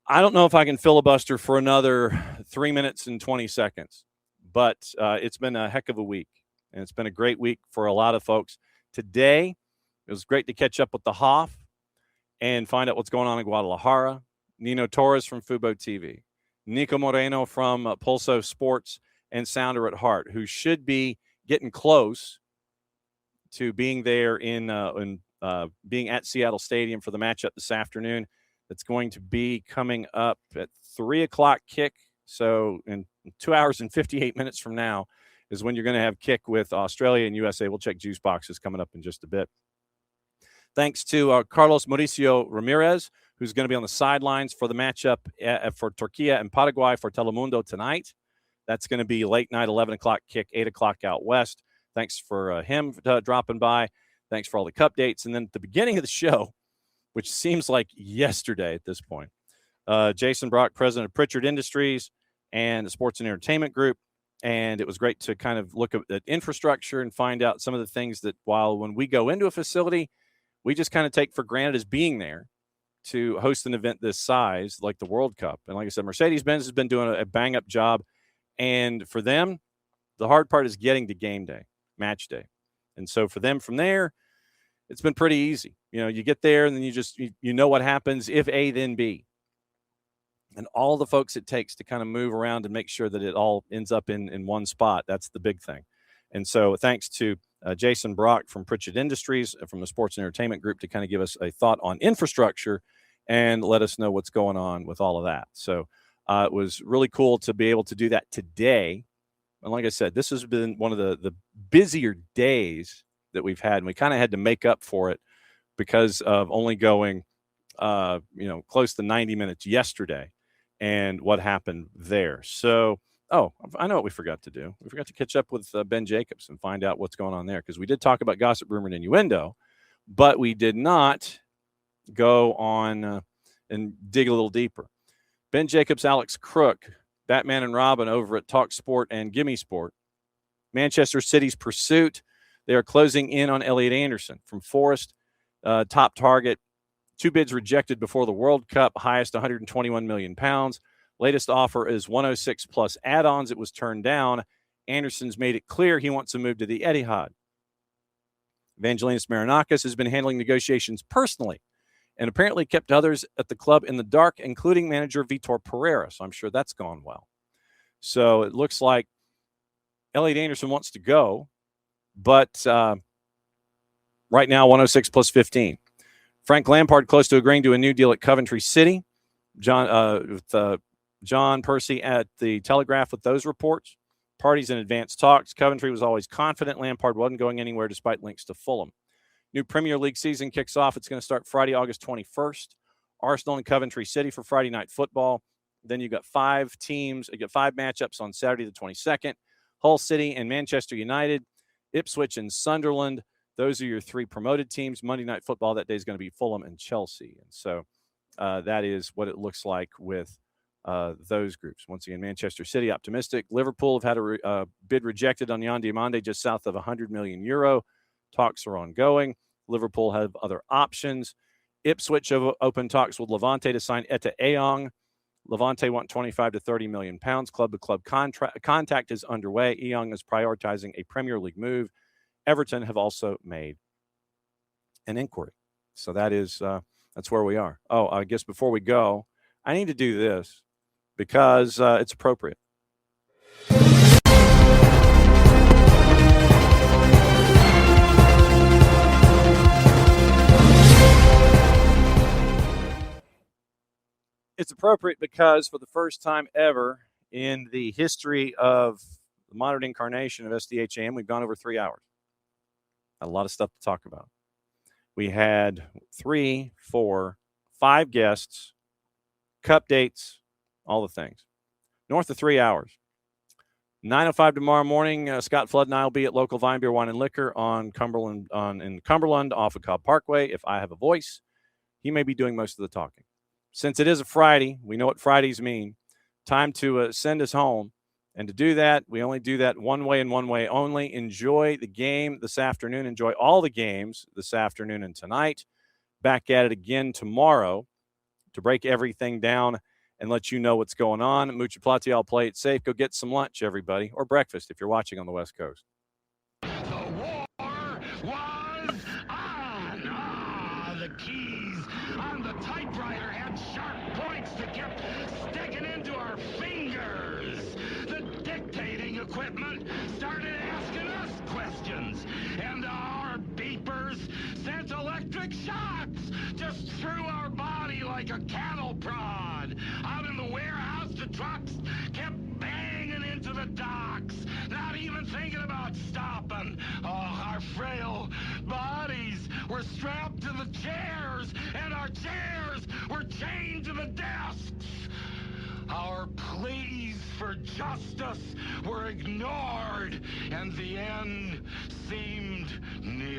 A: I don't know if I can filibuster for another 3 minutes and 20 seconds, but it's been a heck of a week, and it's been a great week for a lot of folks. Today, it was great to catch up with the Hoff and find out what's going on in Guadalajara. Nino Torres from FuboTV. Niko Moreno from Pulso Sports and Sounder at Heart, who should be getting close to being there in being at Seattle Stadium for the matchup this afternoon. That's going to be coming up at 3 o'clock kick. So in 2 hours and 58 minutes from now is when you're going to have kick with Australia and USA. We'll check juice boxes coming up in just a bit. Thanks to Carlos Mauricio Ramirez, who's going to be on the sidelines for the matchup for Turkey and Paraguay for Telemundo tonight. That's going to be late night, 11 o'clock kick, 8 o'clock out west. Thanks for him dropping by. Thanks for all the cup dates. And then at the beginning of the show, which seems like yesterday at this point, Jason Brock, president of Pritchard Industries and the Sports and Entertainment Group. And it was great to kind of look at infrastructure and find out some of the things that when we go into a facility, we just kind of take for granted as being there to host an event this size, like the World Cup. And like I said, Mercedes-Benz has been doing a bang-up job. And for them, the hard part is getting to game day, match day. And so for them from there, it's been pretty easy. You know, you get there and then you know what happens if A, then B. And all the folks it takes to kind of move around and make sure that it all ends up in one spot. That's the big thing. And so thanks to Jason Brock from Pritchard Industries, from the Sports and Entertainment Group, to kind of give us a thought on infrastructure and let us know what's going on with all of that. So it was really cool to be able to do that today. And like I said, this has been one of the busier days that we've had, and we kind of had to make up for it because of only going, close to 90 minutes yesterday and what happened there. So, I know what we forgot to do. We forgot to catch up with Ben Jacobs and find out what's going on there, because we did talk about gossip, rumor, and innuendo, but we did not go on and dig a little deeper. Ben Jacobs, Alex Crook, Batman and Robin over at Talk Sport and Gimme Sport. Manchester City's pursuit. They are closing in on Elliot Anderson from Forest. Top target. 2 bids rejected before the World Cup. Highest £121 million. Latest offer is 106 plus add-ons. It was turned down. Anderson's made it clear he wants to move to the Etihad. Evangelinas Marinakis has been handling negotiations personally and apparently kept others at the club in the dark, including manager Vitor Pereira. So I'm sure that's gone well. So it looks like Elliot Anderson wants to go, but right now 106 plus 15. Frank Lampard close to agreeing to a new deal at Coventry City. John Percy at the Telegraph with those reports. Parties in advanced talks. Coventry was always confident Lampard wasn't going anywhere despite links to Fulham. New Premier League season kicks off. It's going to start Friday, August 21st. Arsenal and Coventry City for Friday night football. Then you got 5 teams. You got 5 matchups on Saturday the 22nd. Hull City and Manchester United. Ipswich and Sunderland. Those are your 3 promoted teams. Monday night football that day is going to be Fulham and Chelsea. And so that is what it looks like with those groups. Once again, Manchester City optimistic. Liverpool have had a bid rejected on Jan Diomande just south of 100 million euro. Talks are ongoing. Liverpool have other options. Ipswich have open talks with Levante to sign Etta Eong. Levante want 25 to 30 million pounds. Club-to-club contact is underway. Eong is prioritizing a Premier League move. Everton have also made an inquiry. So that's where we are. Oh, I guess before we go, I need to do this because it's appropriate. It's appropriate because for the first time ever in the history of the modern incarnation of SDH AM, we've gone over 3 hours. A lot of stuff to talk about. We had 3, 4, 5 guests, cup dates, all the things. North of 3 hours. 9:05 tomorrow morning, Scott Flood and I will be at local Vine Beer, Wine, and Liquor in Cumberland off of Cobb Parkway. If I have a voice, he may be doing most of the talking. Since it is a Friday, we know what Fridays mean. Time to send us home. And to do that, we only do that one way and one way only. Enjoy the game this afternoon. Enjoy all the games this afternoon and tonight. Back at it again tomorrow to break everything down and let you know what's going on. Mucha Platial, play it safe. Go get some lunch, everybody, or breakfast if you're watching on the West Coast.
H: The war was on. The keys on the typewriter had sharp points that kept sticking into our fingers. The dictating equipment started asking us questions, and our beepers sent electric shocks just through our body like a cattle prod. Out in the warehouse, the trucks kept banging into the docks, not even thinking about stopping. Oh, our frail bodies were strapped to the chairs, and our chairs were chained to the desks. Our pleas for justice were ignored, and the end seemed near.